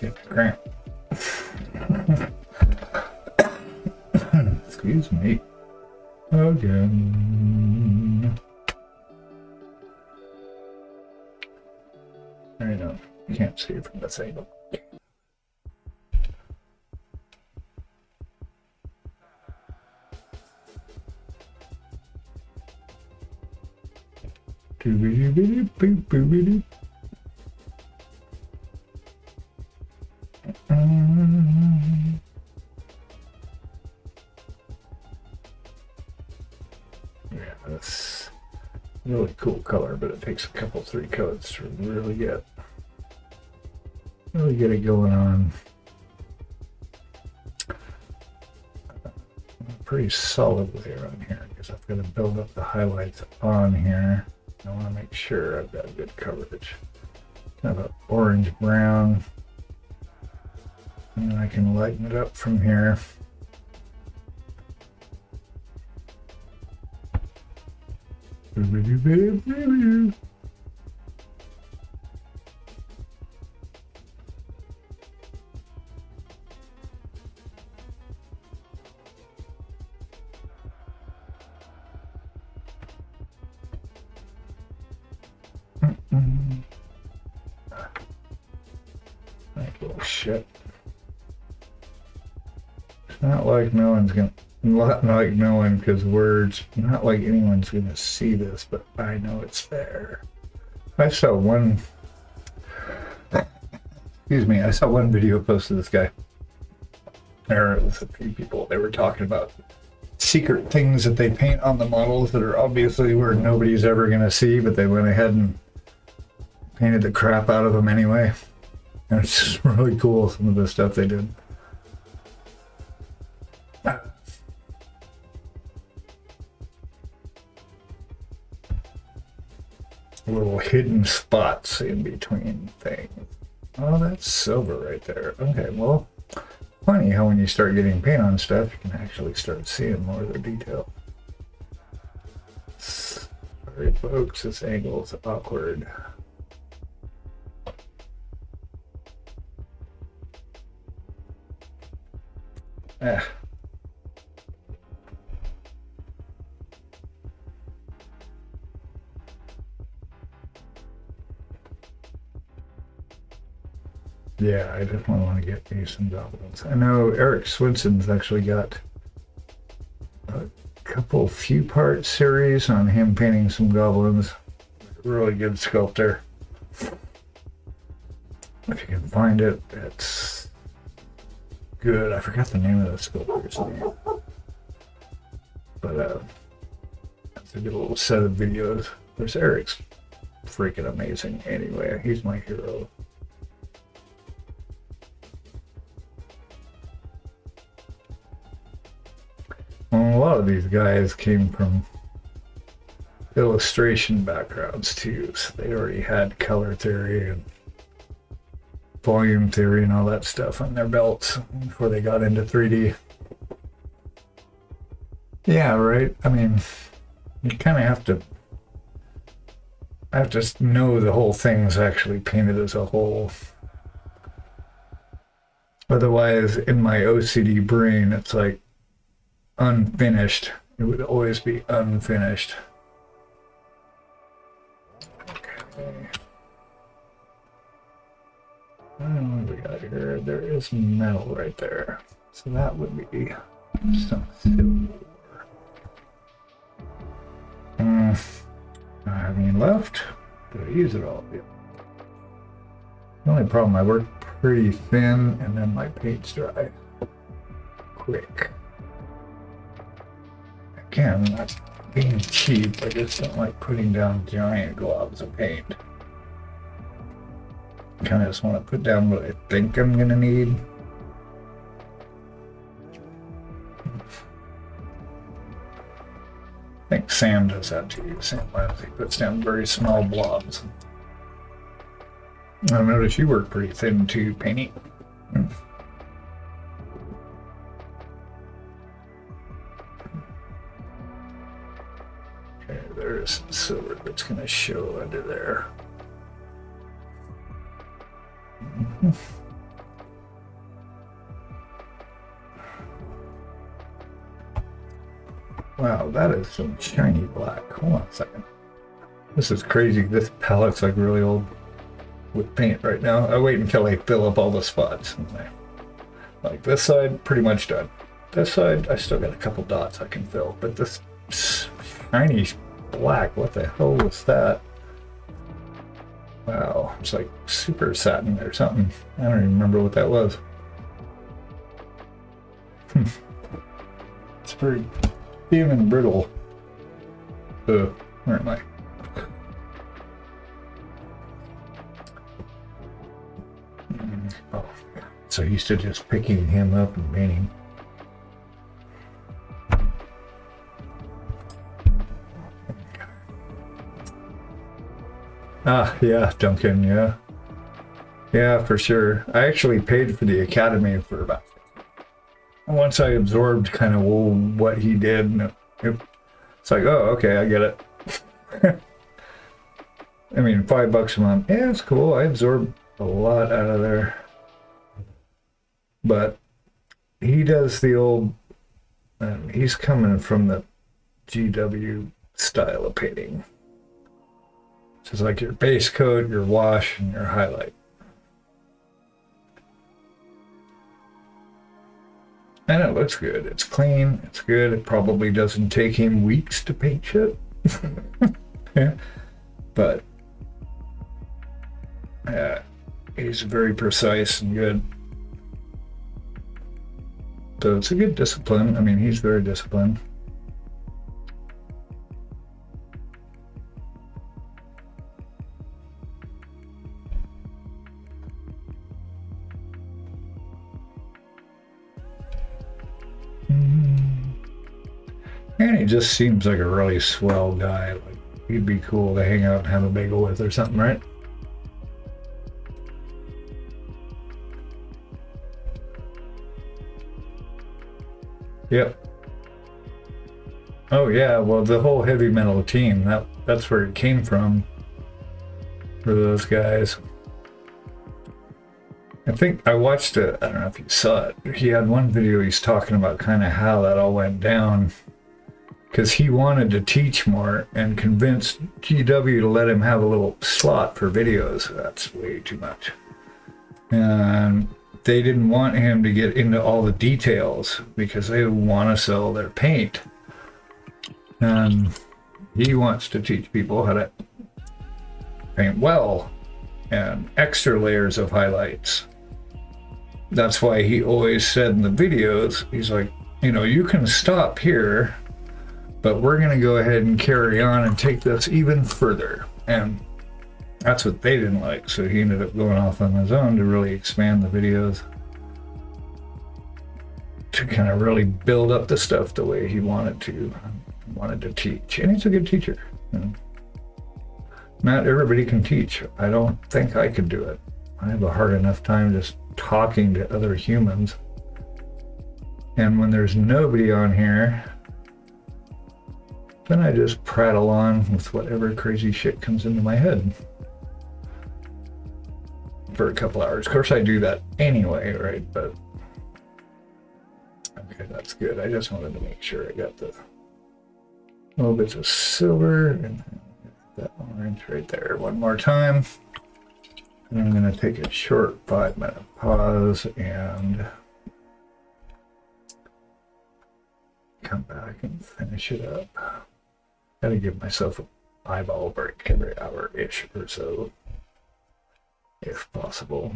Get the cramp. Excuse me. Again. There you go. You can't see it from this angle. Doobity-boop-boobity. Yeah, that's a really cool color, but it takes a couple, 3 coats to really get it going on. Pretty solid layer on here because I've got to build up the highlights on here. I want to make sure I've got good coverage. Kind of an orange brown. And then I can lighten it up from here. Like little shit. It's not like no one's gonna, not like no one, because words, not like anyone's gonna see this, but I know it's there. I saw one, excuse me, I saw one video posted this guy. There was a few people, they were talking about secret things that they paint on the models that are obviously where nobody's ever gonna see, but they went ahead and painted the crap out of them anyway. And it's just really cool, some of the stuff they did. Little hidden spots in between things. Oh, that's silver right there. Okay, well, funny how when you start getting paint on stuff, you can actually start seeing more of the detail. Sorry, folks, this angle is awkward. Ah. Yeah, I definitely want to get me some goblins. I know Eric Swinson's actually got a couple few part series on him painting some goblins. Really good sculptor. If you can find it, it's good. I forgot the name of the sculptor's name. But that's a good little set of videos. There's Eric's freaking amazing anyway. He's my hero. Well, a lot of these guys came from illustration backgrounds too, so they already had color theory and volume theory and all that stuff on their belts before they got into 3D. Yeah, right. I mean, you kind of have to know the whole thing's actually painted as a whole. Otherwise, in my OCD brain, it's like unfinished. It would always be unfinished. Okay. What do we got here? There is metal right there. So that would be some silver. I don't have any left. Did I use it all? Yeah. The only problem, I work pretty thin and then my paint's dry quick. Again, not being cheap, I just don't like putting down giant globs of paint. I kind of just want to put down what I think I'm going to need. I think Sam does that too. Sam Lindsay puts down very small blobs. I notice you work pretty thin too, painting. Okay, there's some silver that's going to show under there. Wow, that is some shiny black. Hold on a second. This is crazy. This palette's like really old with paint right now. I wait until I fill up all the spots. Like this side, pretty much done. This side, I still got a couple dots I can fill, but this shiny black, what the hell was that? Wow, it's like super satin or something. I don't even remember what that was. It's very thin and brittle. Where am I? Oh, so used to just picking him up and painting. Ah, yeah, Duncan, yeah. Yeah, for sure. I actually paid for the Academy for about... Once I absorbed kind of what he did, it's like, oh, okay, I get it. I mean, $5 a month. Yeah, it's cool. I absorbed a lot out of there. But he does the old... he's coming from the GW style of painting. So it's like your base coat, your wash, and your highlight. And it looks good. It's clean. It's good. It probably doesn't take him weeks to paint shit. Yeah. But he's very precise and good. So it's a good discipline. I mean, he's very disciplined. And he just seems like a really swell guy. Like he'd be cool to hang out and have a bagel with or something, right? Yep. Oh yeah, well the whole heavy metal team, that's where it came from for those guys. I think I watched it, I don't know if you saw it. He had one video he's talking about kind of how that all went down. Because he wanted to teach more and convinced GW to let him have a little slot for videos. That's way too much. And they didn't want him to get into all the details because they want to sell their paint. And he wants to teach people how to paint well and extra layers of highlights. That's why he always said in the videos, he's like, you know, you can stop here, but we're going to go ahead and carry on and take this even further. And that's what they didn't like. So he ended up going off on his own to really expand the videos, to kind of really build up the stuff the way he wanted to teach. And he's a good teacher. You know? Not everybody can teach. I don't think I could do it. I have a hard enough time just talking to other humans. And when there's nobody on here, then I just prattle on with whatever crazy shit comes into my head for a couple hours. Of course, I do that anyway, right? But okay, that's good. I just wanted to make sure I got the little bits of silver and that orange right there one more time. And I'm going to take a short 5-minute pause and come back and finish it up. Gotta give myself an eyeball break every hour-ish or so, if possible.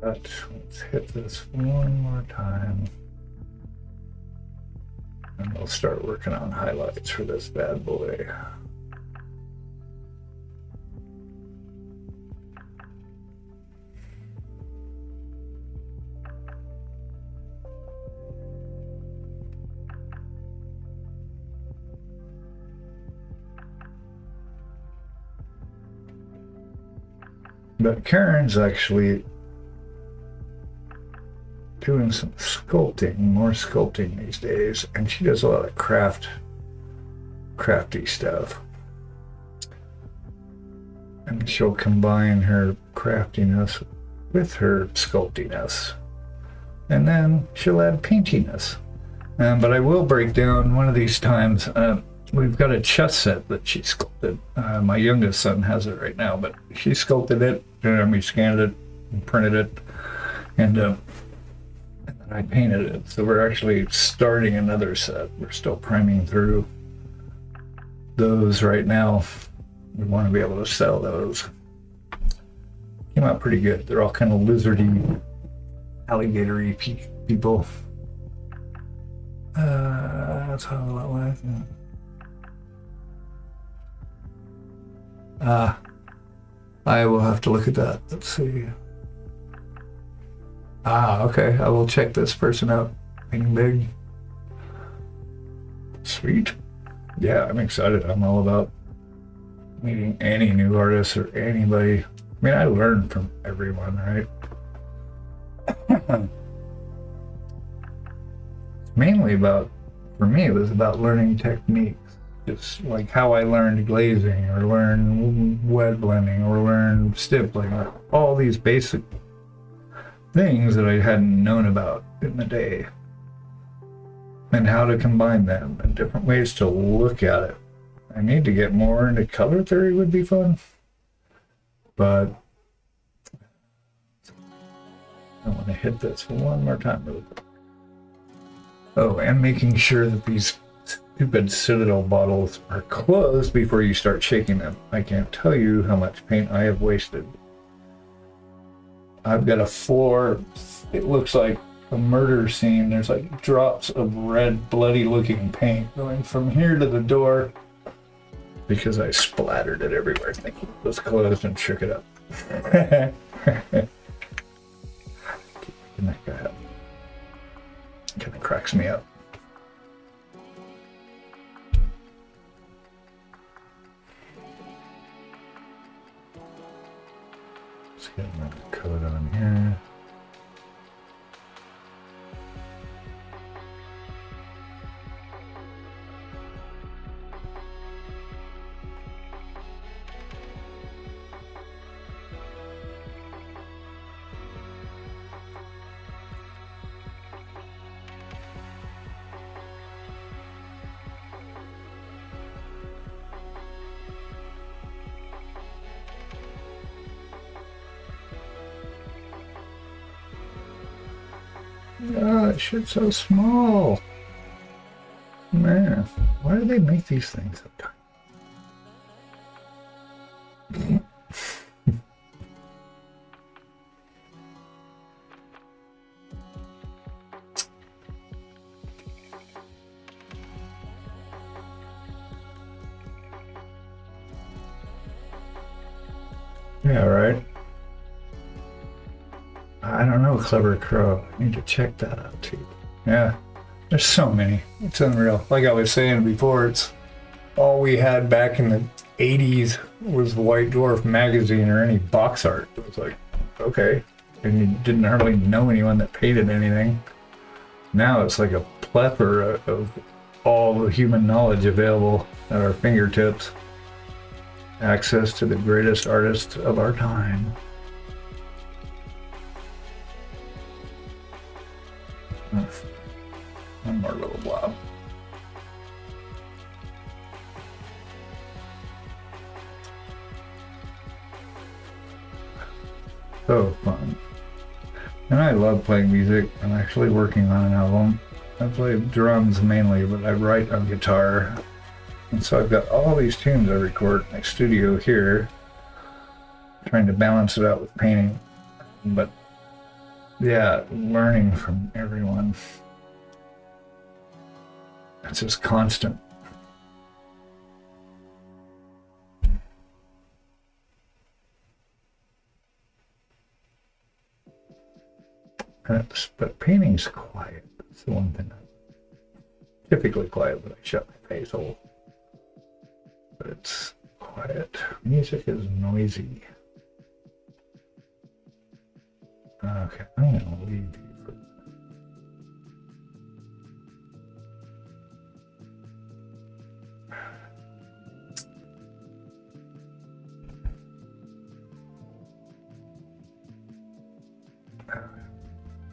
Let's hit this one more time. And we'll start working on highlights for this bad boy. But Karen's actually doing some sculpting, more sculpting these days, and she does a lot of crafty stuff. And she'll combine her craftiness with her sculptiness, and then she'll add paintiness. But I will break down one of these times. We've got a chess set that she sculpted. My youngest son has it right now, but she sculpted it, and we scanned it and printed it, and then I painted it. So we're actually starting another set. We're still priming through those right now. We want to be able to sell those. Came out pretty good. They're all kind of lizardy, alligatory people. That's how I like it. I will have to look at that. Let's see. Okay. I will check this person out. Painting big. Sweet. Yeah, I'm excited. I'm all about meeting any new artists or anybody. I mean, I learn from everyone, right? Mainly about, for me, it was about learning techniques. Just like how I learned glazing, or learn wet blending, or learn stippling, or all these basic things that I hadn't known about in the day. And how to combine them, and different ways to look at it. I need to get more into color theory, would be fun. But I want to hit this one more time really quick. Oh, and making sure that these stupid Citadel bottles are closed before you start shaking them. I can't tell you how much paint I have wasted. I've got a floor, it looks like a murder scene. There's like drops of red, bloody looking paint going from here to the door because I splattered it everywhere thinking it was closed and shook it up. Keep picking that guy up. Kind of cracks me up. Let's get another coat on here. Oh, that shit's so small. Man, why do they make these things so tiny? Yeah, right. I don't know, Clever Crow. I need to check that out too. Yeah, there's so many. It's unreal. Like I was saying before, it's all we had back in the 80s was the White Dwarf magazine or any box art. It was like, okay. And you didn't hardly know anyone that painted anything. Now it's like a plethora of all the human knowledge available at our fingertips. Access to the greatest artists of our time. One more little blob. So fun. And I love playing music. I'm actually working on an album. I play drums mainly, but I write on guitar. And so I've got all these tunes I record in my studio here, trying to balance it out with painting. But yeah, learning from everyone. It's just constant. But painting's quiet. That's the one thing. Typically quiet, but I shut my face hole. But it's quiet. Music is noisy. Okay, I'm gonna leave you for.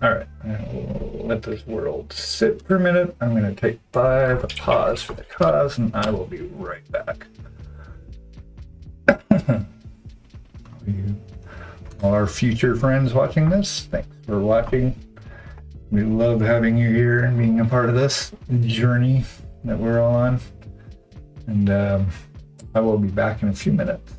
All right, I'll let this world sit for a minute. I'm going to take 5, a pause for the cause, and I will be right back. All our future friends watching this, thanks for watching. We love having you here and being a part of this journey that we're all on. And I will be back in a few minutes.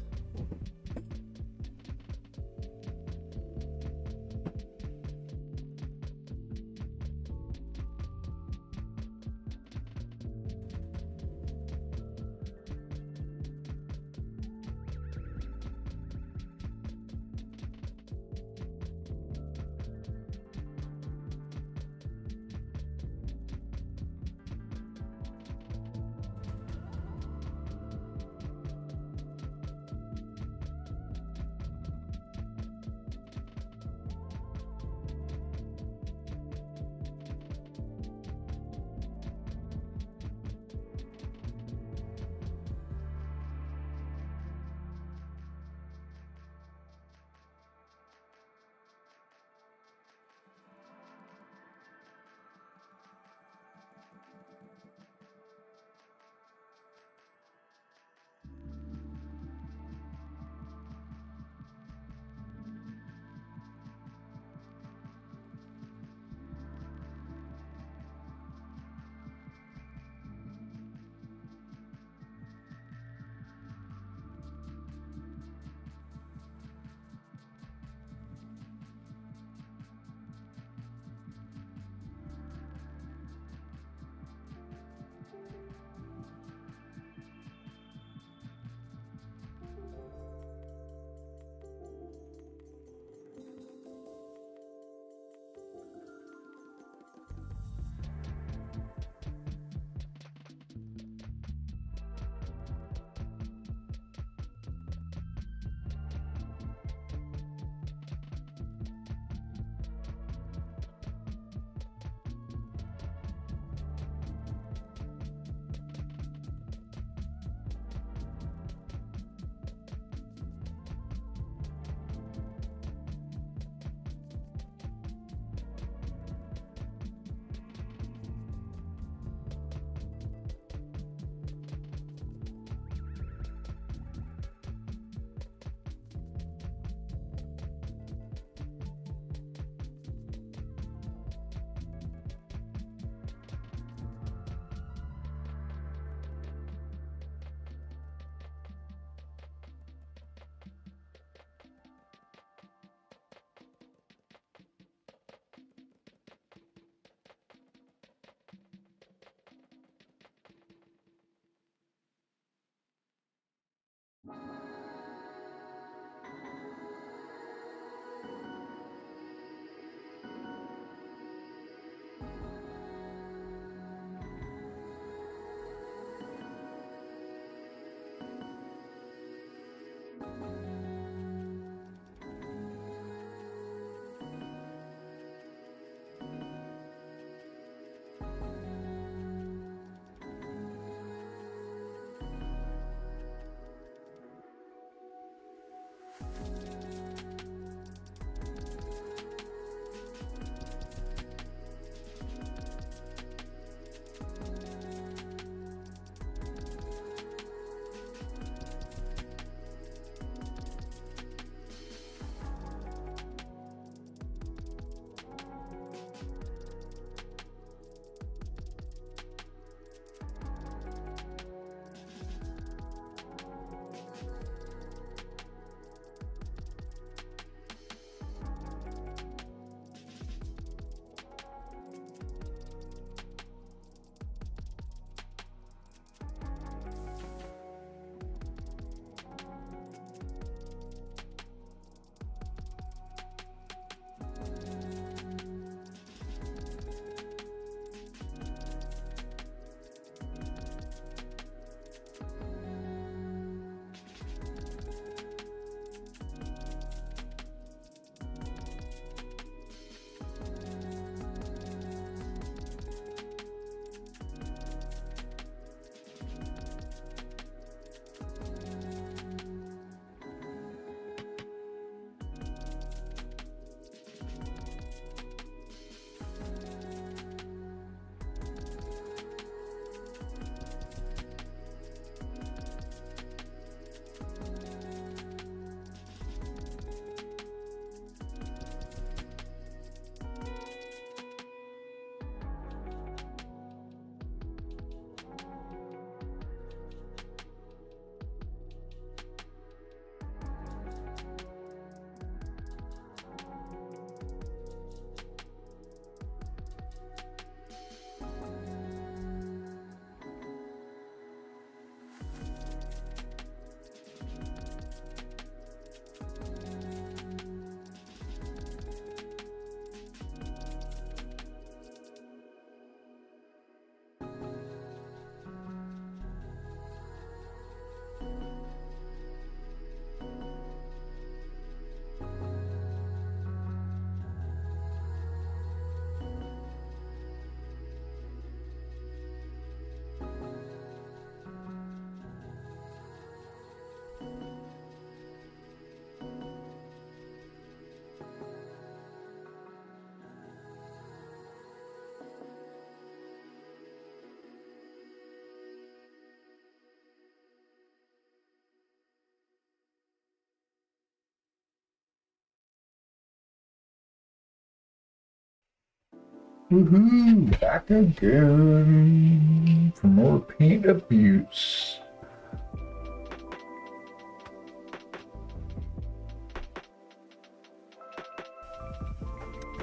Woohoo! Back again for more paint abuse.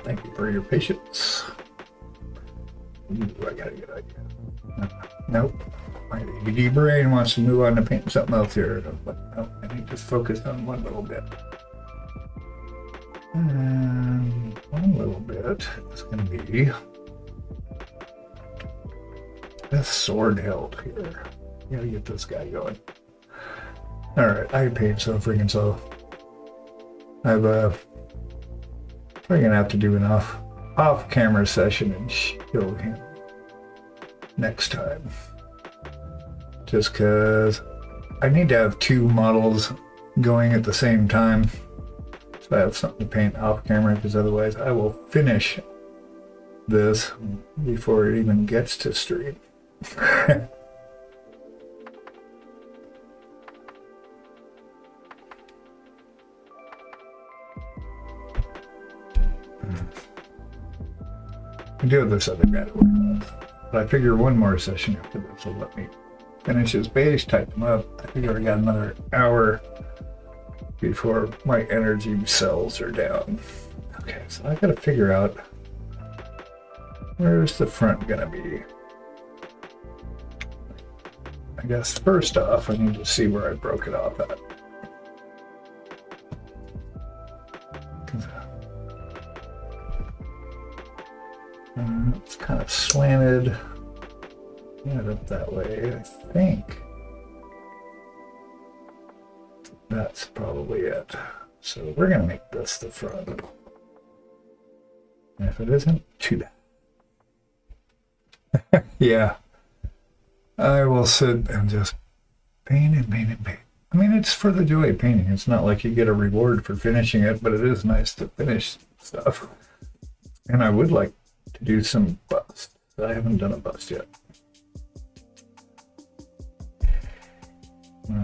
Thank you for your patience. Ooh, I got a good idea. Nope. My ADD brain wants to move on to painting something else here. But no, I need to focus on one little bit. And one little bit is going to be this sword hilt here. Gotta get this guy going. Alright, I paint so freaking slow. I've probably gonna have to do an off-camera session and show him next time. Just cause I need to have two models going at the same time. So I have something to paint off camera, because otherwise I will finish this before it even gets to stream. I do have this other guy to work on, but I figure one more session after this will let me finish his beige, type him up. I figure I got another hour before my energy cells are down. Okay, so I gotta figure out where's the front gonna be. I guess first off, I need to see where I broke it off at. It's kind of slanted. Get up that way, I think. That's probably it. So we're gonna make this the front. And if it isn't, too bad. Yeah. I will sit and just paint and paint and paint. I mean, it's for the joy of painting. It's not like you get a reward for finishing it, but it is nice to finish stuff. And I would like to do some busts. I haven't done a bust yet.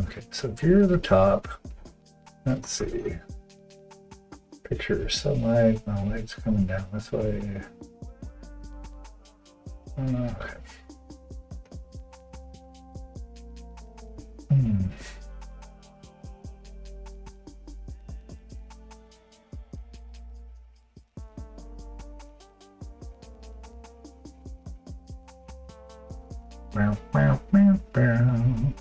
Okay, so here at the top, let's see. Picture sunlight, no light's coming down this way. Okay. Bow, bow, bow, bow.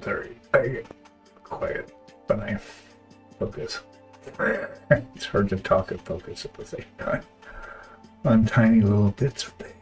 Sorry, I get quiet when I focus. It's hard to talk and focus at the same time on tiny little bits of things.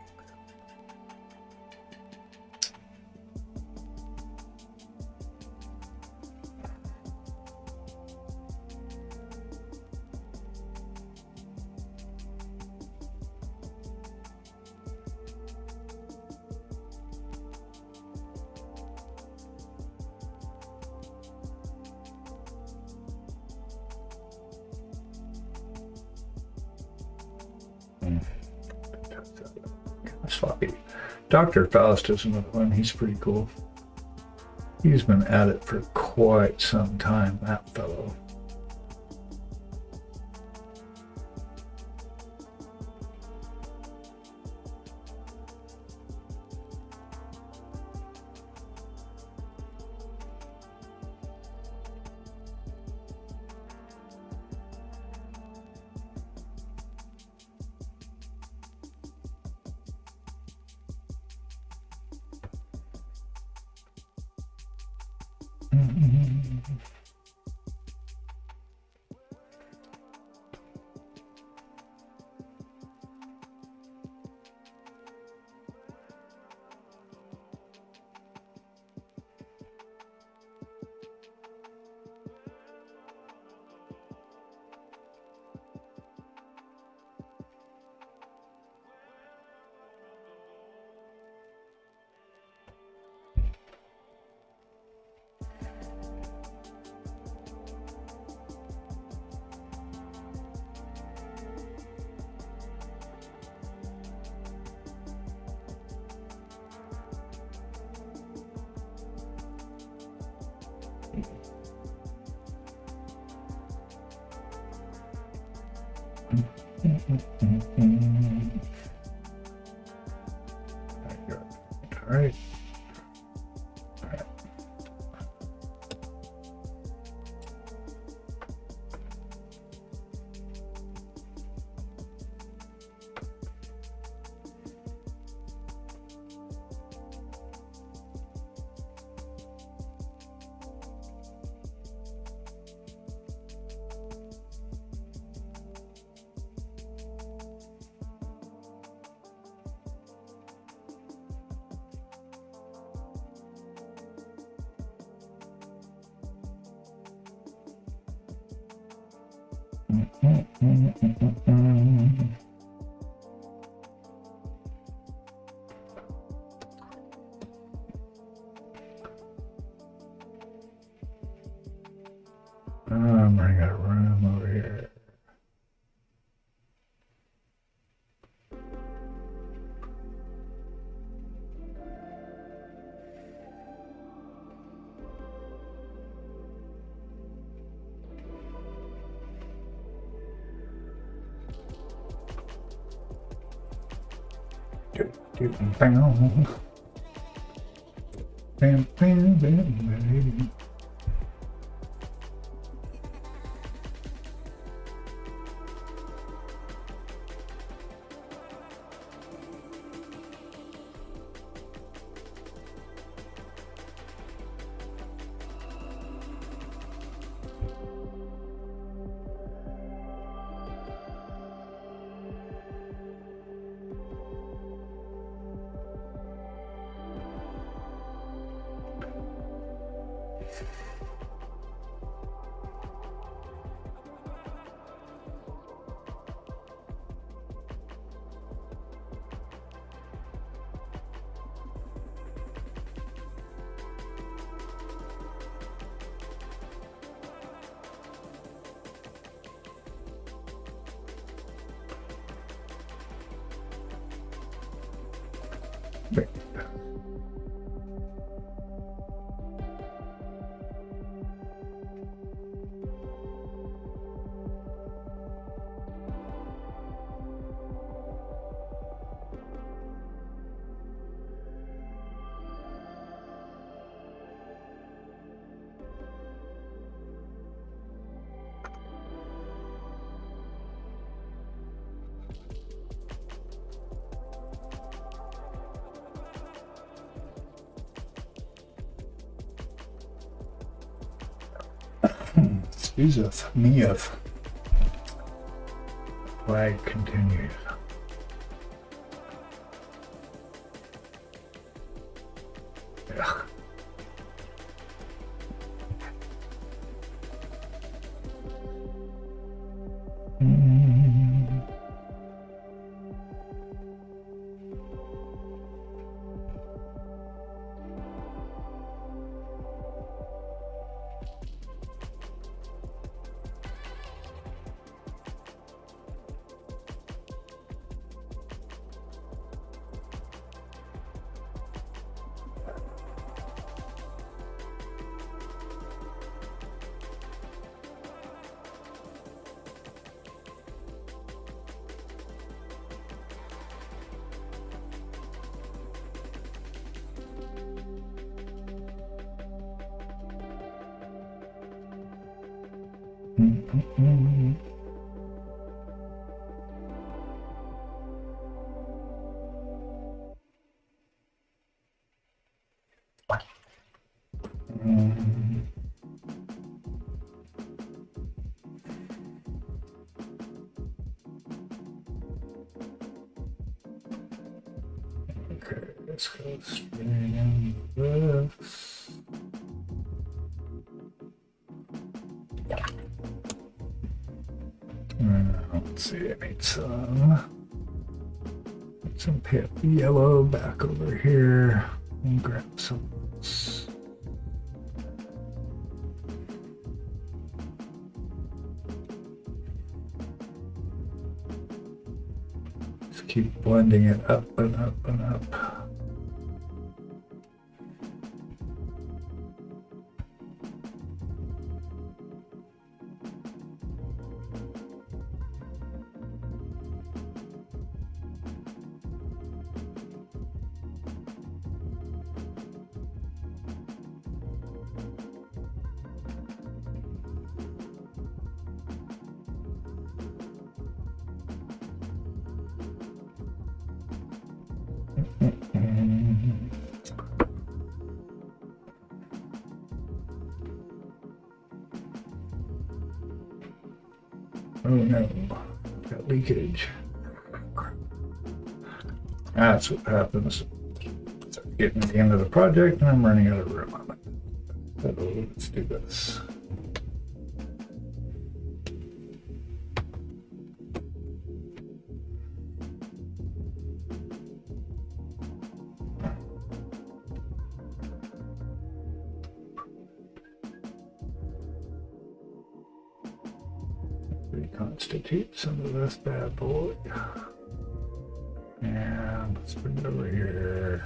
Sloppy. Dr. Faust is another one. He's pretty cool. He's been at it for quite some time, that fellow. All right. I got a room over here. Bam, bam, bam, bam. Wait. Excuse me if flag continues. Ugh. Okay, let's go straight in this. Let's see, I need some pale yellow back over here and grab some. Just keep blending it up and up and up. Oh no, got leakage. That's what happens. Start getting to the end of the project and I'm running out of room on it. So let's do this. Reconstitute some of this bad boy. And let's bring it over here.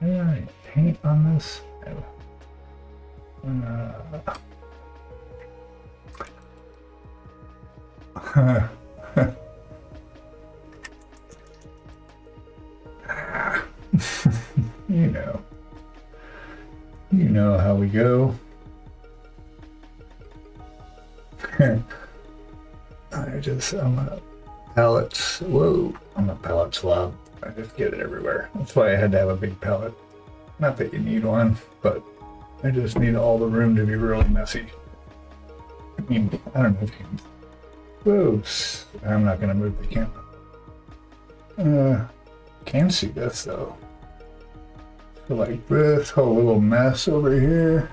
Then I paint on this. You know how we go. I'm a pallets. Whoa, I'm a pallet slob. I just get it everywhere. That's why I had to have a big pallet. Not that you need one, but I just need all the room to be really messy. I mean, I don't know if you can. Whoa, I'm not gonna move the camera. Can see this though. So like this whole little mess over here.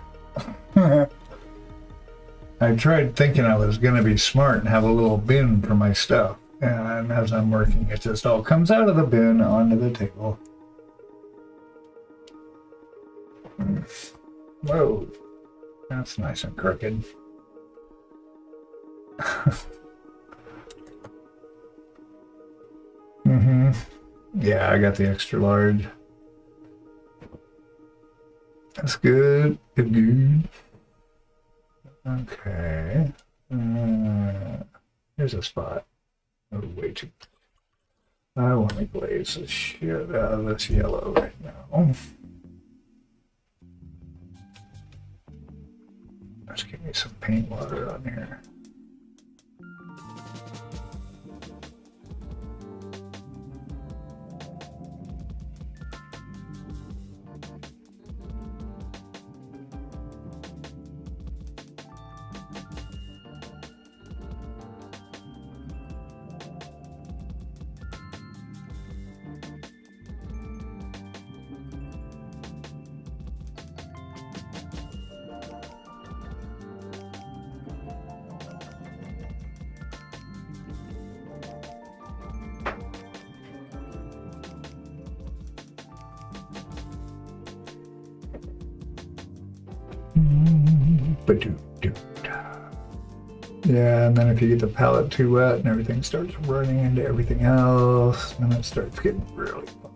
I tried thinking I was gonna be smart and have a little bin for my stuff. And as I'm working, it just all comes out of the bin onto the table. Whoa, that's nice and crooked. Yeah, I got the extra large. That's good. Good. Okay. Here's a spot. Oh, way too. I want to glaze the shit out of this yellow right now. Let's give me some paint water on here. Yeah, and then if you get the palette too wet and everything starts running into everything else, then it starts getting really fun.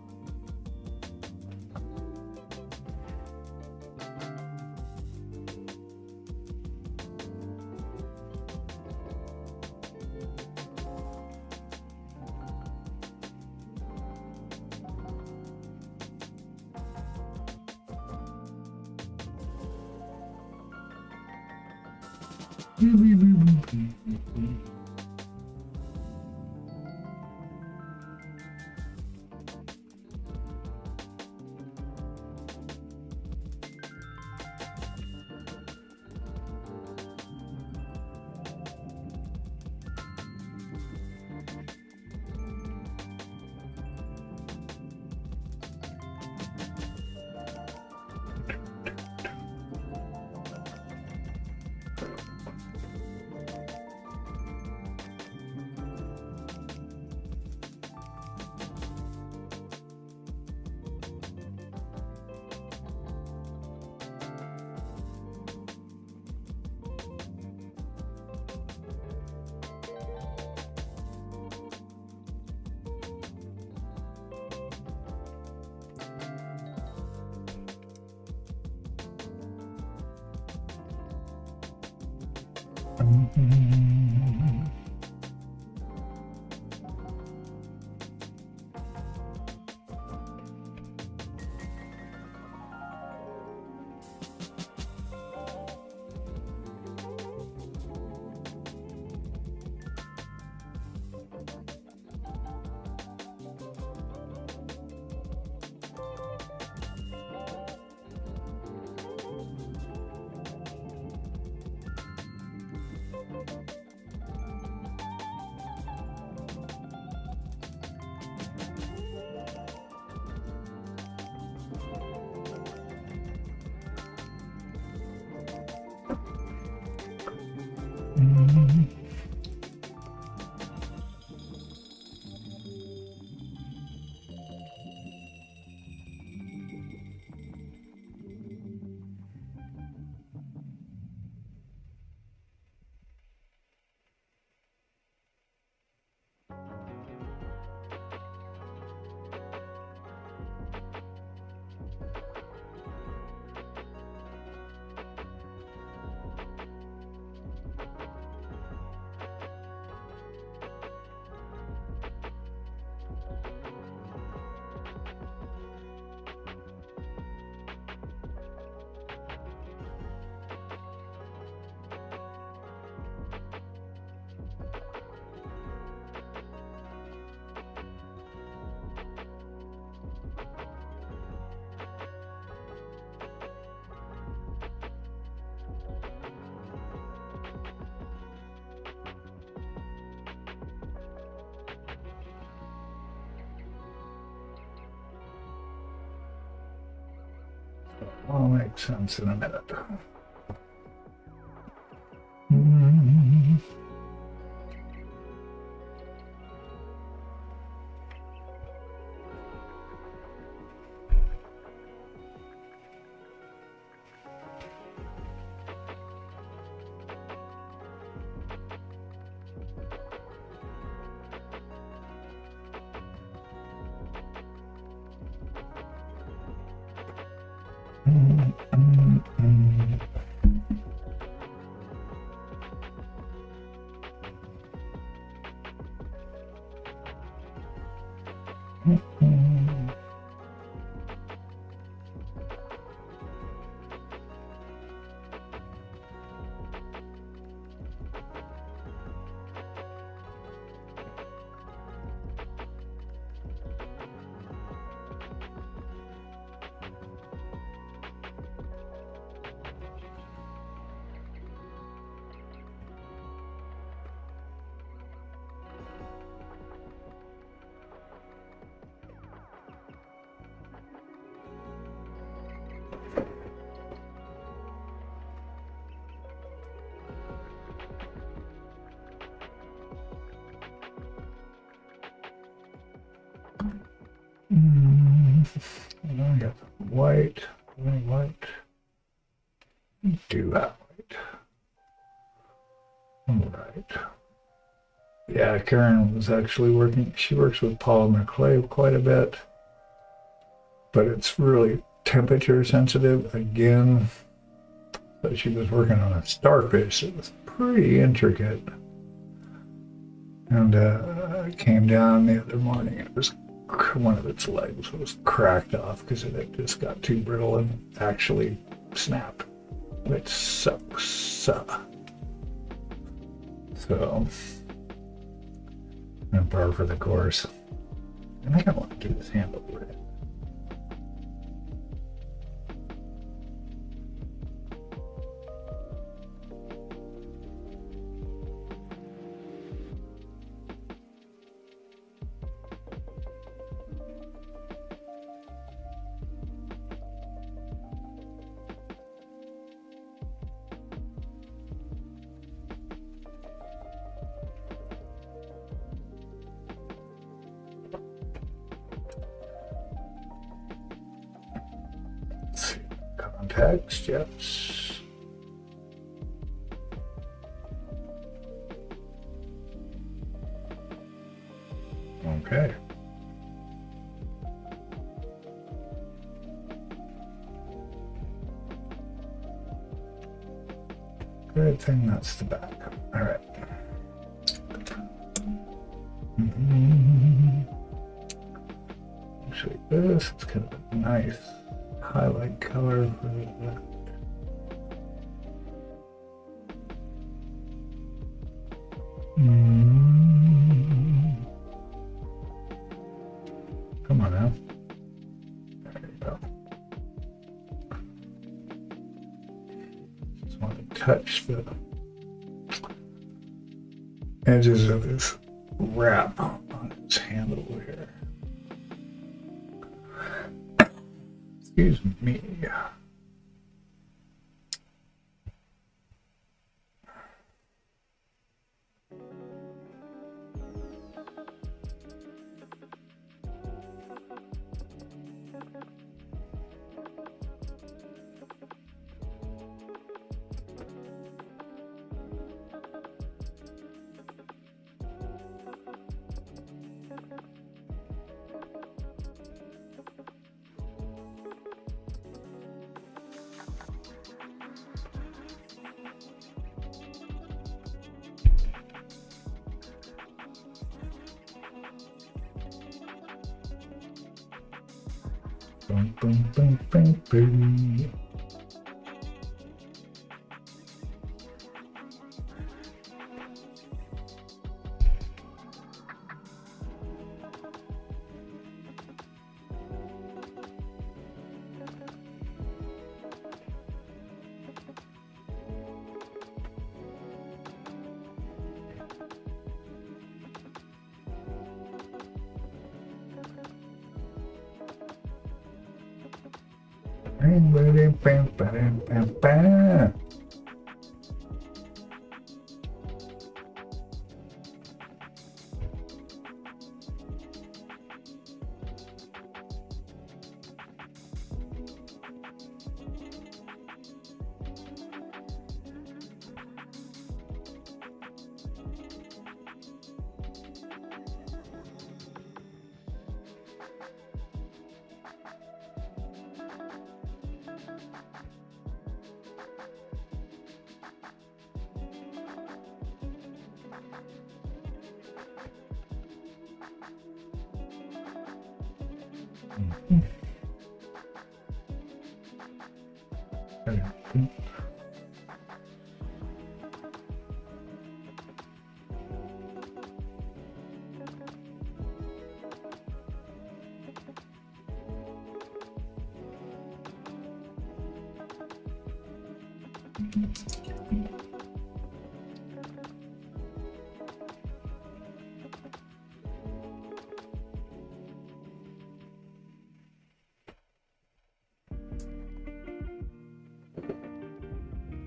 All makes sense in a minute. I got white, white. Do that white. All right. Yeah, Karen was actually working. She works with polymer clay quite a bit, but it's really temperature sensitive again. So she was working on a starfish. It was pretty intricate. And it came down the other morning. It was one of its legs was cracked off because it had just got too brittle and actually snapped, which sucks. So I'm gonna par for the course. I think I want to do this handle red. Context, yes. Okay. Good thing that's the back. All right. Actually, this is kind of a nice highlight color for the Come on now. There you go. Just want to touch the edges of this wrap on its handle here. Excuse me. Boom, boom, boom, boom, boom.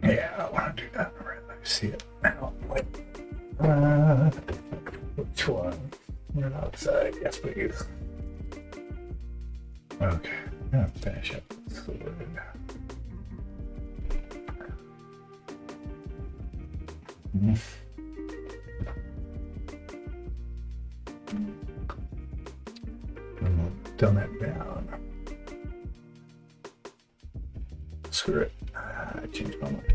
Yeah, I want to do that. All right, let me see it now. Which one? We're outside. Yes, please. Okay, I'm gonna finish up this sword. And we'll dumb it down. Screw it. I changed my mind.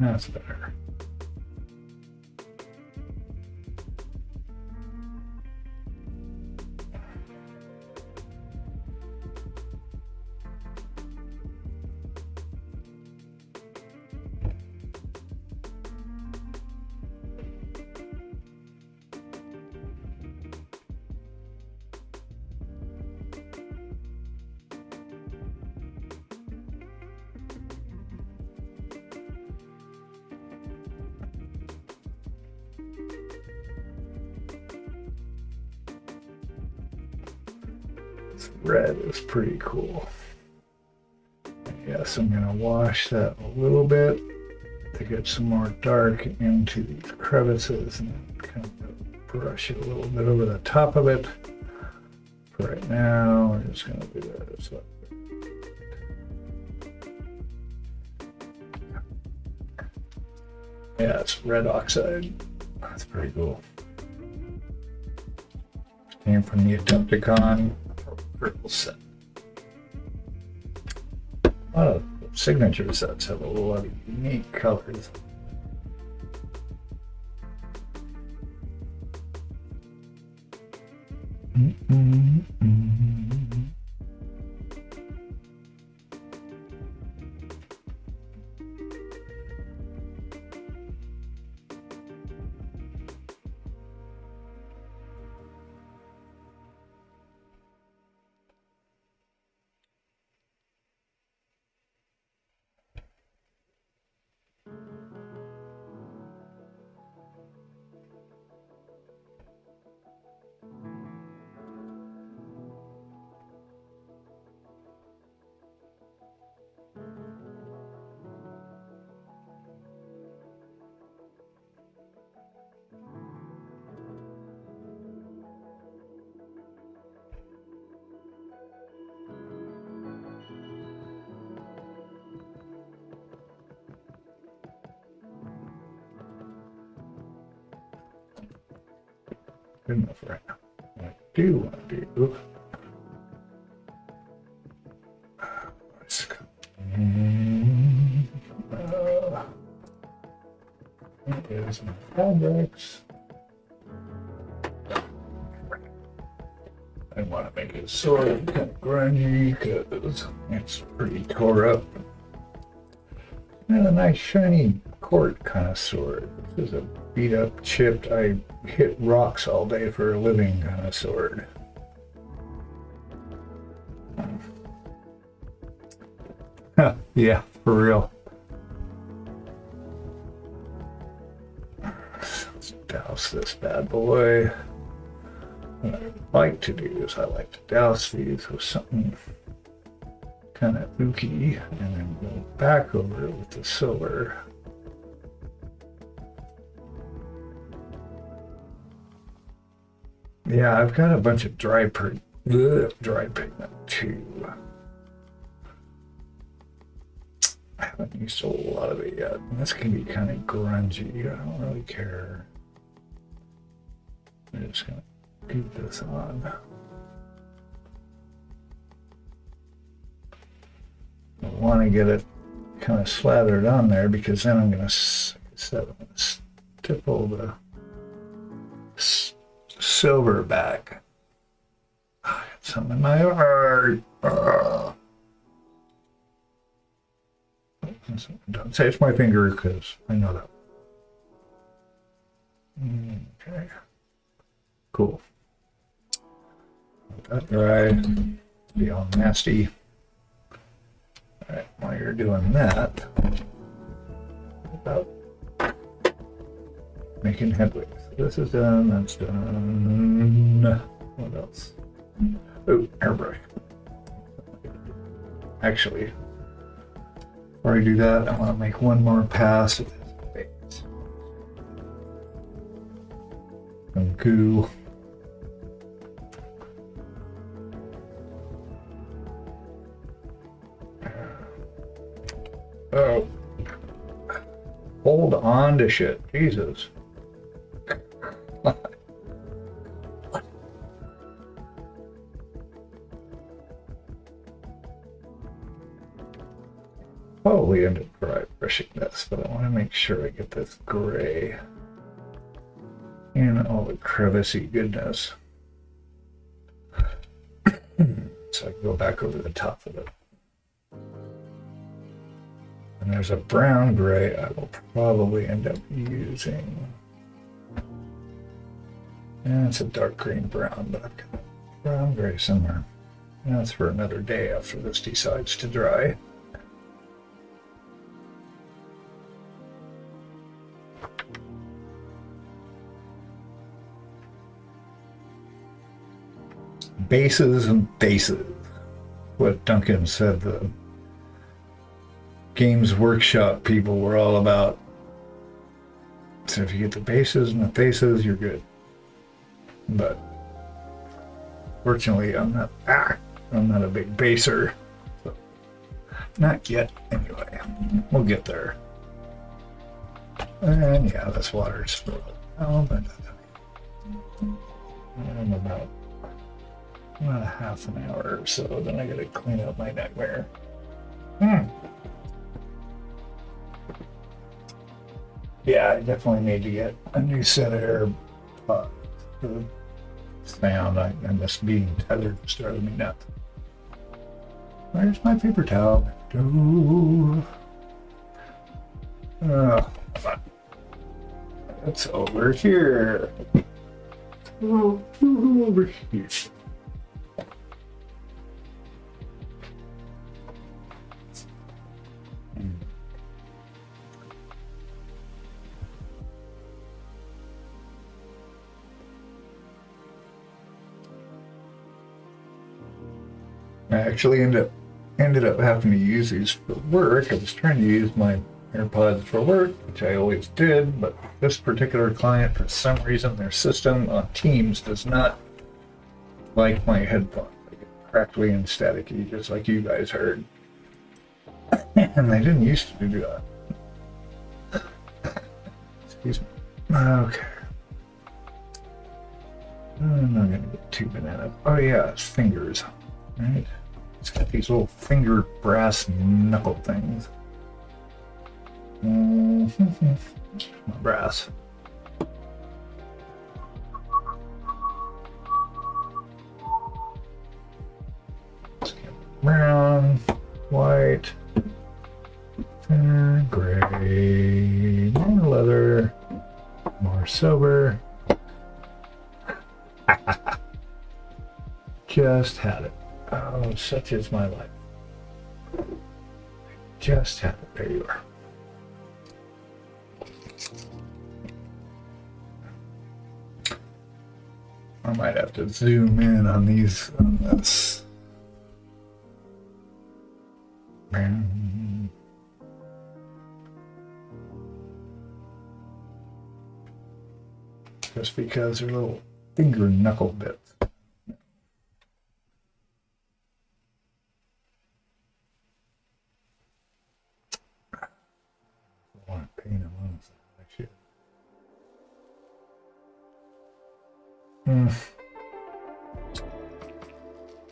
That's better. This red is pretty cool. Yes, I'm going to wash that a little bit to get some more dark into these crevices and kind of brush it a little bit over the top of it. For right now, we're just going to do this. Yeah, it's red oxide. That's pretty cool. Came from the Adepticon purple set. A lot of signature sets have a lot of unique colors. Good enough right now. What I do want to do is my fabrics. I want to make it sort of kind of grungy because it's pretty tore up. And a nice shiny quartz kind of sword. This is a beat up, chipped, I hit rocks all day for a living kind of sword. Yeah, for real. Let's douse this bad boy. What I like to do is I like to douse these with something kind of ooky and then go back over it with the silver. Yeah, I've got a bunch of dry pigment too. I haven't used a lot of it yet. And this can be kind of grungy. I don't really care. I'm just gonna keep this on. I want to get it kind of slathered on there because then I'm going to stipple the silver back. I got some in my heart. Don't say it's my finger because I know that. Okay. Cool. Let that dry. Be all nasty. Alright, while you're doing that, about Making headway. So this is done, that's done. What else? Oh, airbrush. Actually, before I do that, I want to make one more pass. Some goo. Oh. Hold on to shit. Jesus. Probably end up dry brushing this, but I want to make sure I get this gray in all the crevicey goodness. So I can go back over the top of it. And there's a brown gray I will probably end up using. And it's a dark green brown, but I've got brown gray somewhere. And that's for another day after this decides to dry. Bases and bases. What Duncan said the Games Workshop people were all about. So if you get the bases and the faces, you're good. But fortunately, I'm not a big baser. So, not yet, anyway. We'll get there. And yeah, this water's full. Oh, but I'm about a half an hour or so. Then I gotta clean up my nightmare. Yeah, I definitely need to get a new set of AirPods for the sound. And this being tethered started me nuts. Where's my paper towel? It's over here. Over here. I actually ended up having to use these for work. I was trying to use my AirPods for work, which I always did, but this particular client, for some reason, their system on Teams does not like my headphones. They get crackly and staticky, just like you guys heard. And they didn't used to do that. Excuse me. Okay. I'm not gonna get too bananas. Oh yeah, it's fingers. Right? It's got these little finger brass knuckle things. My brass. Brown, white, thinner, gray, more leather, more silver. Just had it. Oh, such is my life. Just had it. There you are. I might have to zoom in on these, on this. Just because they're little finger knuckle bits. I want to paint them on like shit.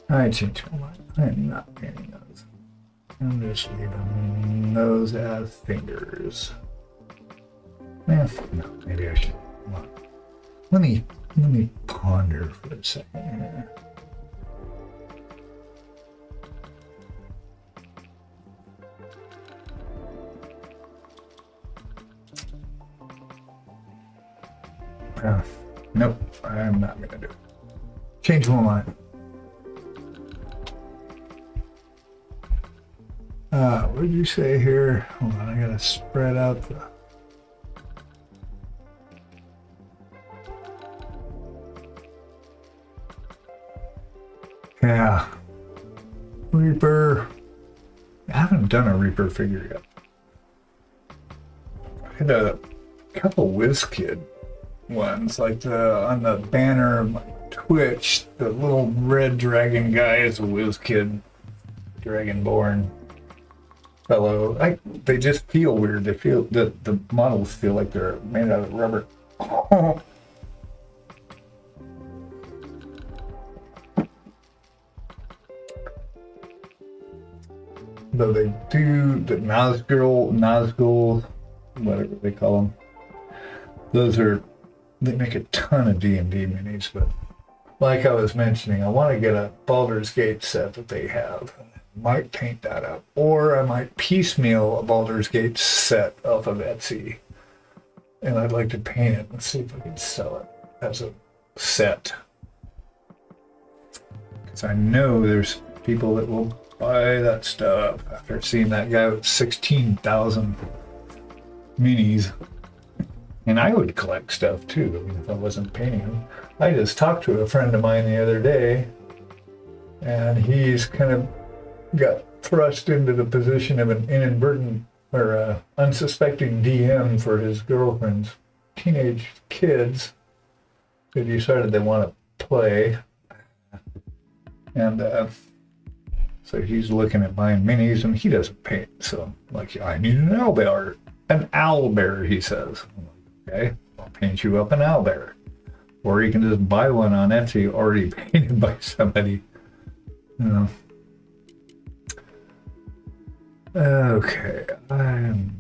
I changed my mind. I'm not painting those. I'm just leaving those as fingers. No, maybe I should. Let me ponder for a second here. Nope, I'm not gonna do it. Change my mind. What did you say here? Hold on, I gotta spread out the Reaper. I haven't done a Reaper figure yet. I had a couple WizKid ones, like on the banner of my Twitch, the little red dragon guy is a WizKid Dragonborn fellow. They just feel weird. They feel that the models feel like they're made out of rubber. Though they do the Nazgul, whatever they call them. They make a ton of D&D minis, but like I was mentioning, I want to get a Baldur's Gate set that they have. Might paint that up, or I might piecemeal a Baldur's Gate set off of Etsy, and I'd like to paint it and see if I can sell it as a set. Because I know there's people that will buy that stuff after seeing that guy with 16,000 minis. And I would collect stuff too, I mean, if I wasn't painting them. I just talked to a friend of mine the other day, and he's kind of got thrust into the position of an inadvertent or unsuspecting DM for his girlfriend's teenage kids who decided they want to play. And so he's looking at buying minis, and he doesn't paint. So like, I need an owlbear. An owlbear, he says. I'm like, okay, I'll paint you up an owlbear. Or you can just buy one on Etsy already painted by somebody. You know. Okay, I'm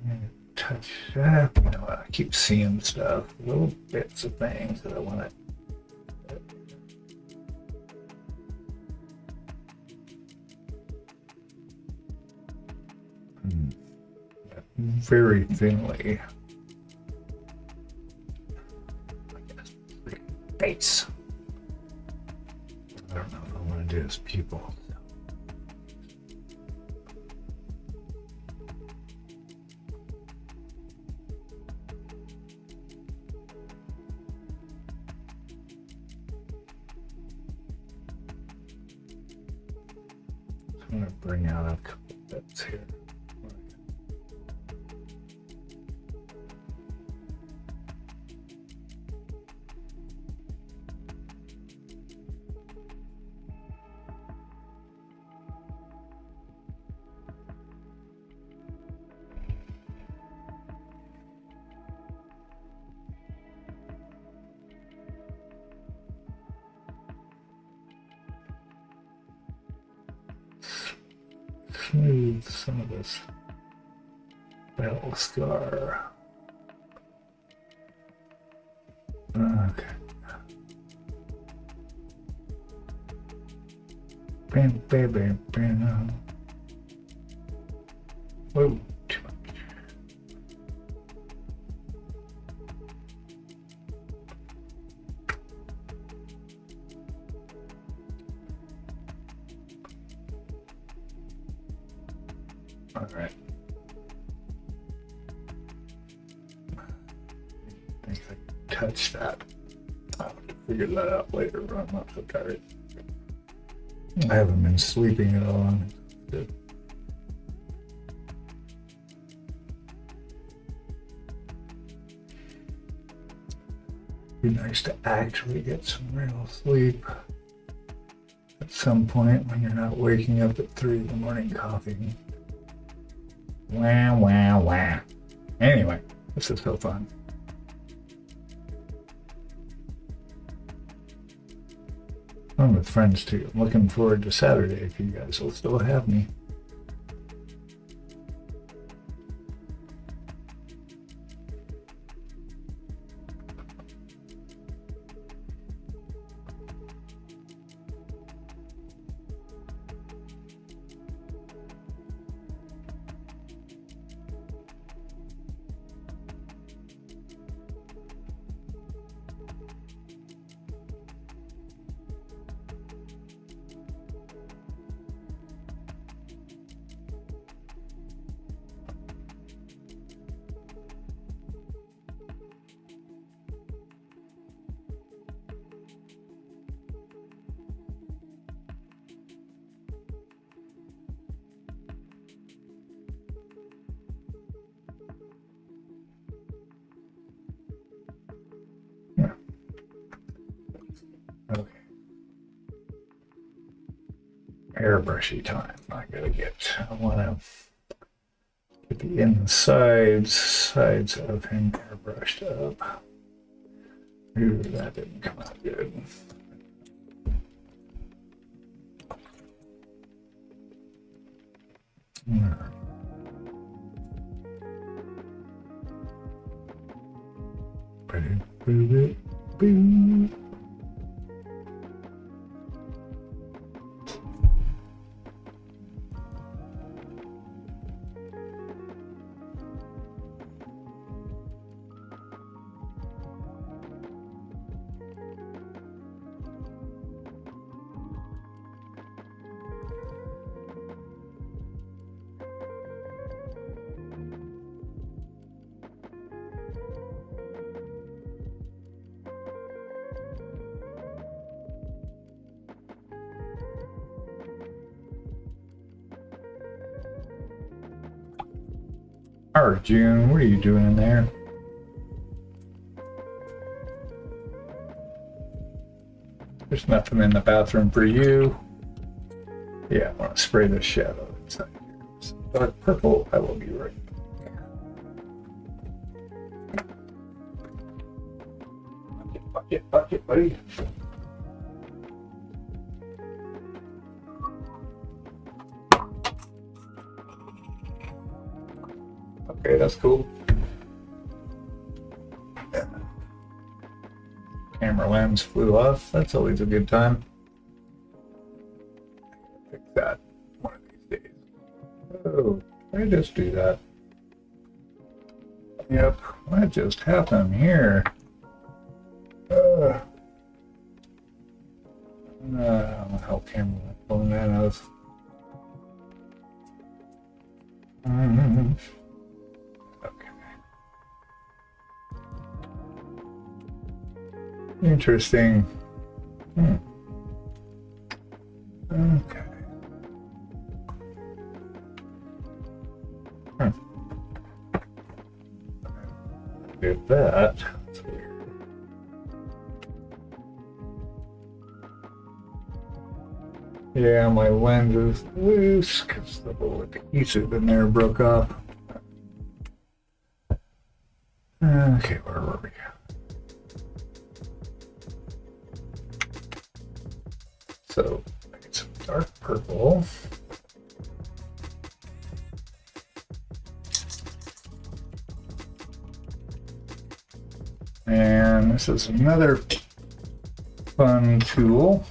gonna touch that. You know, I keep seeing stuff, little bits of things that I want to. Very thinly. I guess face. I don't know if I want to do his pupil. I'm going to bring out a couple bits here. Smooth some of this battle scar. Okay. Bam, bam, bam, bam. Whoa, too much. All right. I think I touched that. I'll have to figure that out later, but I'm not so tired. I haven't been sleeping at all. Good. Be nice to actually get some real sleep at some point when you're not waking up at 3 in the morning coughing. Wah, wah, wah. Anyway, this is so fun. I'm with friends too. I'm looking forward to Saturday if you guys will still have me. Okay. Airbrushy time. I want to get the sides of him airbrushed up. Ooh, that didn't come out good. All right, June, what are you doing in there? There's nothing in the bathroom for you. Yeah, I want to spray the shadow inside here. It's dark purple. I will be right back. Bucket, buddy. Okay, that's cool. Camera lens flew off. That's always a good time. Fix that one of these days. Oh, I just do that. Yep, what just happened here? I don't know how camera phone that is. Okay. Interesting. Okay. Did that. That's weird. Yeah, my lens is loose because the little adhesive in there broke off. Okay, where were we? So, I get some dark purple. And this is another fun tool.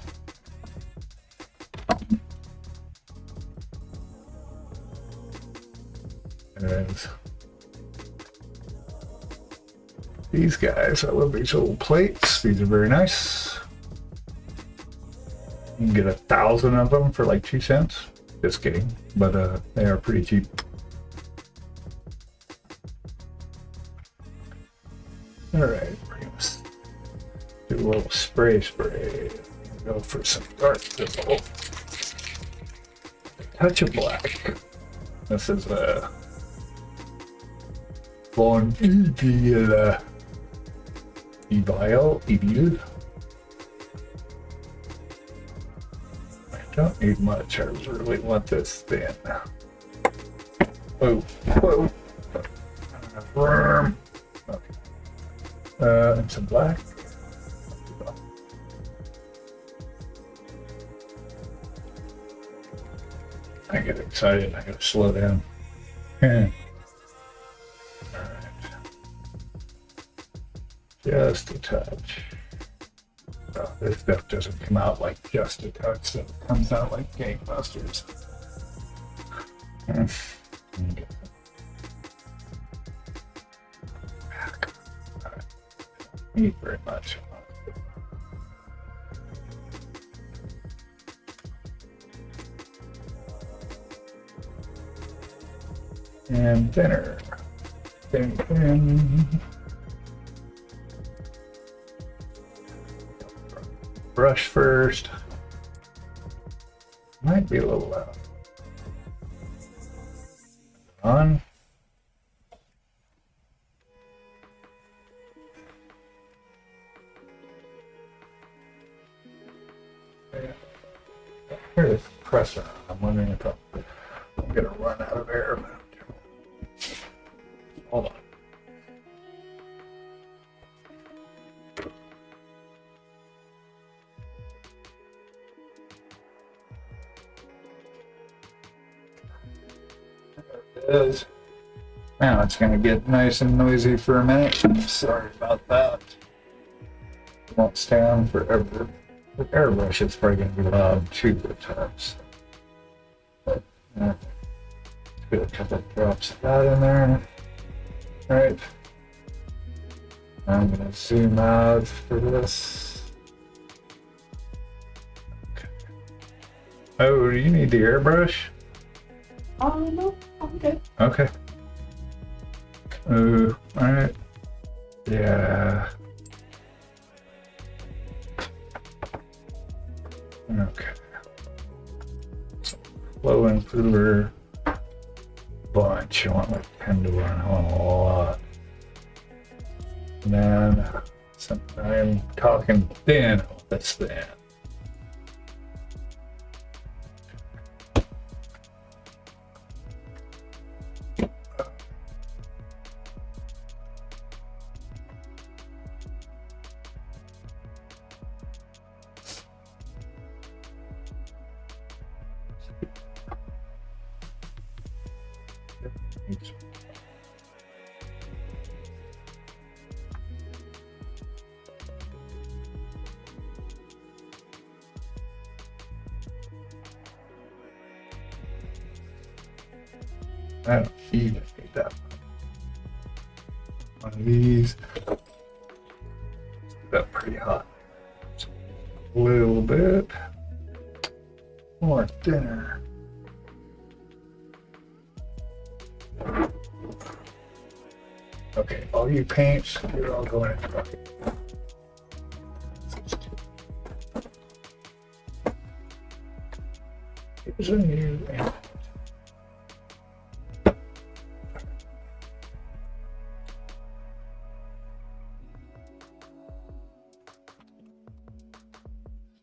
There's these guys. I love these old plates. These are very nice. You can get 1,000 of them for like 2 cents. Just kidding, but they are pretty cheap. All right, we're gonna do a little spray. Go for some dark purple. Touch of black. This is a Von Evil. I don't need much. I really want this thin. Whoa. Firm. Okay. And some black. I get excited. I gotta slow down. Alright. Just a touch. Oh, this stuff doesn't come out like just a touch, so it comes out like gangbusters. Okay. Alright. Need very much. And thinner. Thin. Brush first. Might be a little loud. On. hear the compressor. I'm wondering if I'm gonna run out of air. Hold on. There it is. Now it's gonna get nice and noisy for a minute. Sorry about that. It won't stay on forever. The airbrush is probably gonna be loud too at times. But put a couple drops of that in there. Right. I'm gonna zoom out for this. Okay. Oh, do you need the airbrush? Oh, no, I'm good. Okay. Alright. Yeah. Okay. Flowing through her bunch. I want like 10 to 1. I want a lot. And then I'm talking thin. Oh, that's thin. I don't even need that one of these. That pretty hot. Just a little bit more thinner. Okay, all you paints, you're all going in the bucket. Here's a new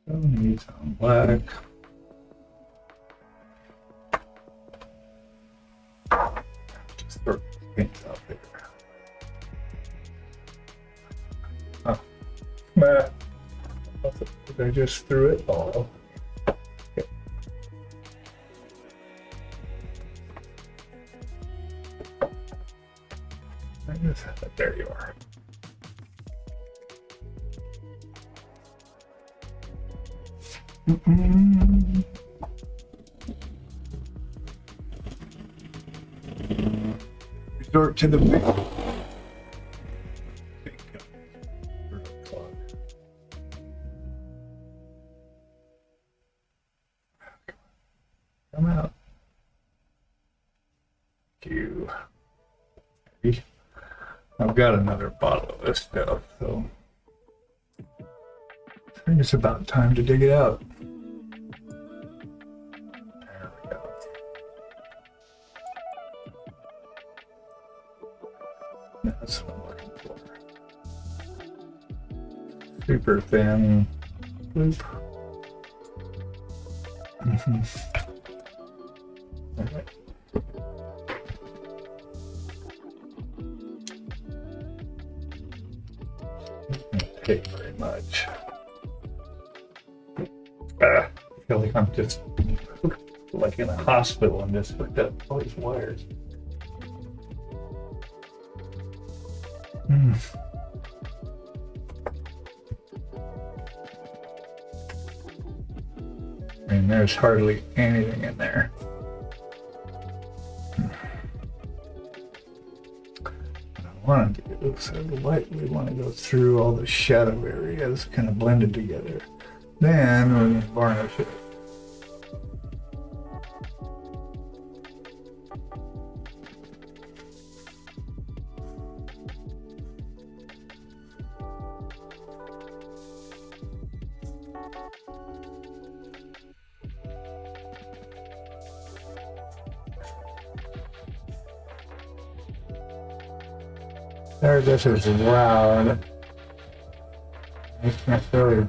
and need some black. Just throw paints out there. Oh, man. I just threw it all. Okay. There you are. Resort to the big clog. Come out. You. I've got another bottle of this stuff, so I think it's about time to dig it out. There we go. That's what I'm looking for. Super thin loop. All right. Doesn't take very much. I feel like I'm just like in a hospital and just hooked up all these wires. I mean, there's hardly anything in there. What I want to do is lightly want to go through all the shadow areas, kind of blended together. Then we're going to varnish it. There, this is round. I can't really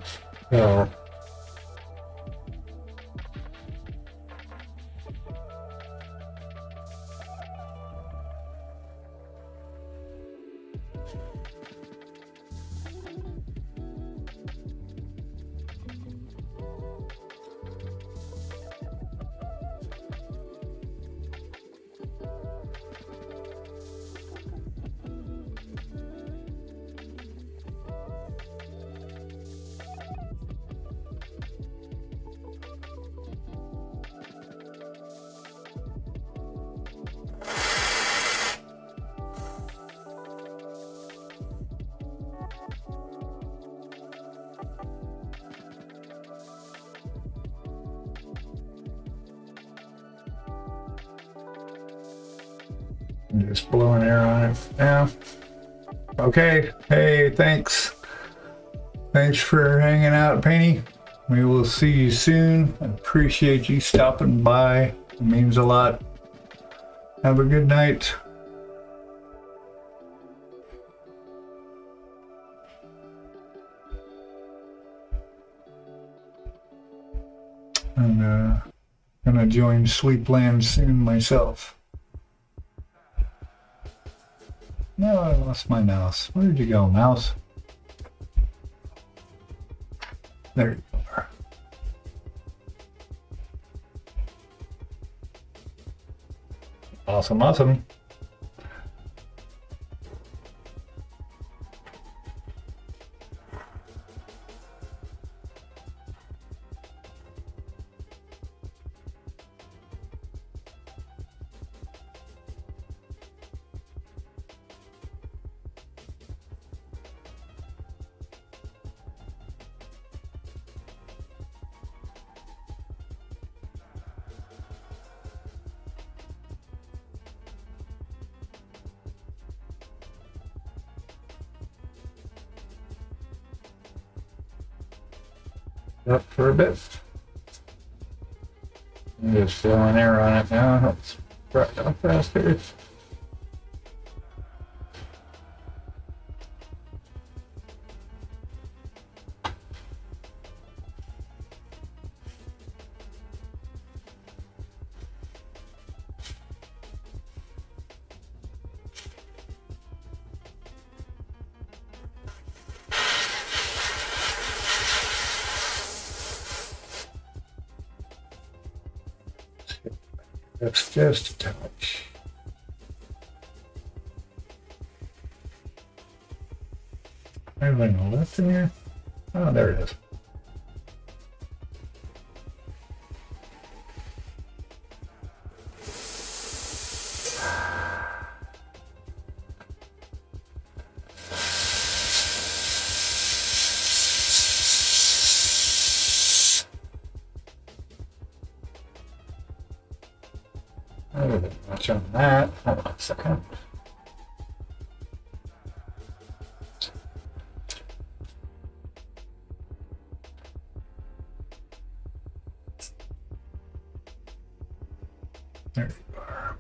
tell. I'm just blowing air on it now. Okay. Hey, thanks. Thanks for hanging out, Penny. We will see you soon. I appreciate you stopping by. It means a lot. Have a good night. I'm gonna join Sleepland soon myself. No, I lost my mouse. Where did you go, mouse? There you are. Awesome, awesome. Up for a bit. I'm just throwing air on it now. Let's dry it out faster. That's just a touch. Anything on the left in here? Oh, there it is. I didn't much on that. Hold on a second. There you are.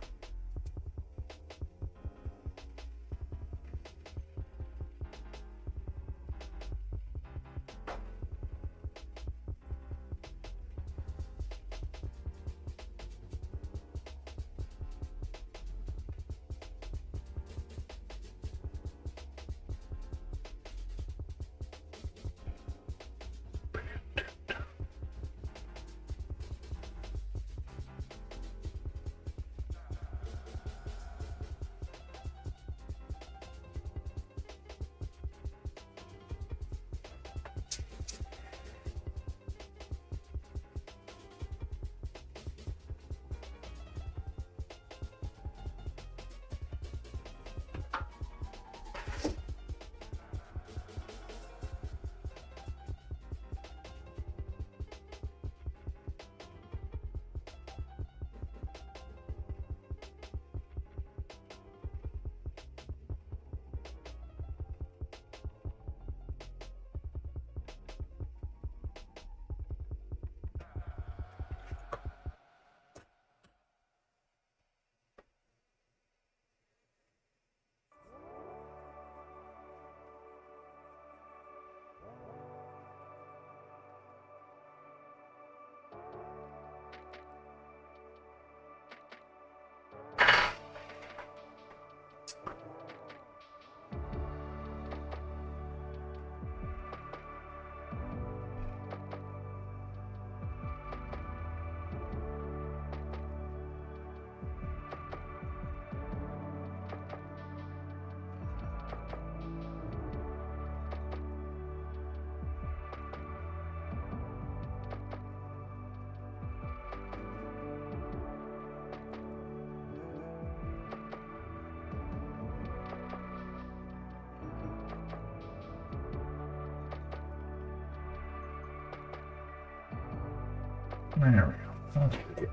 There we go. Okay.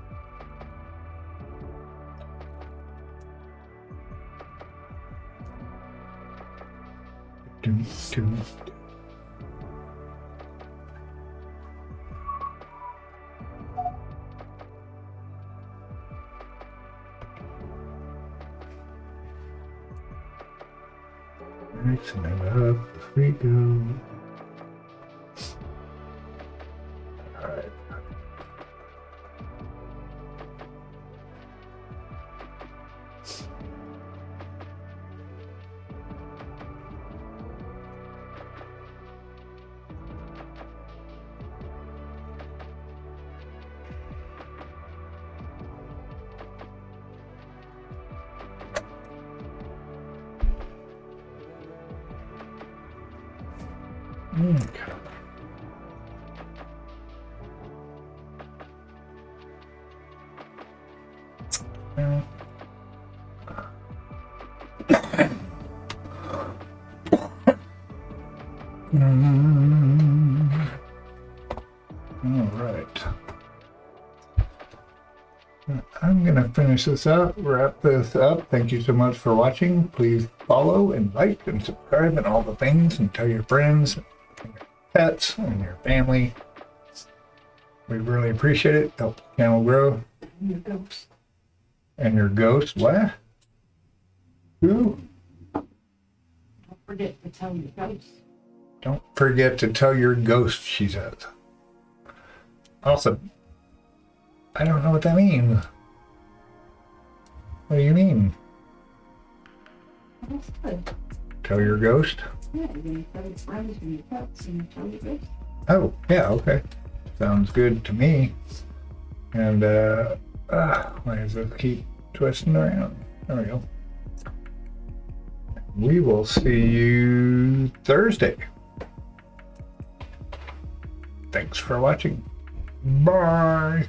Dun, dun. Mixing it up as we go. Alright. Okay. All right. I'm going to finish this up, wrap this up. Thank you so much for watching. Please follow and like and subscribe and all the things, and tell your friends, and your pets, and your family. We really appreciate it. Help the channel grow. And your ghost. And your ghost, what? Who? Don't forget to tell your ghost. Don't forget to tell your ghost, she says. Awesome. I don't know what that means. What do you mean? That's good. Tell your ghost? Yeah, you're going to tell your friends and your pets and tell your ghost. Oh, yeah, okay. Sounds good to me. And, why does this keep twisting around? There we go. We will see you Thursday. Thanks for watching. Bye.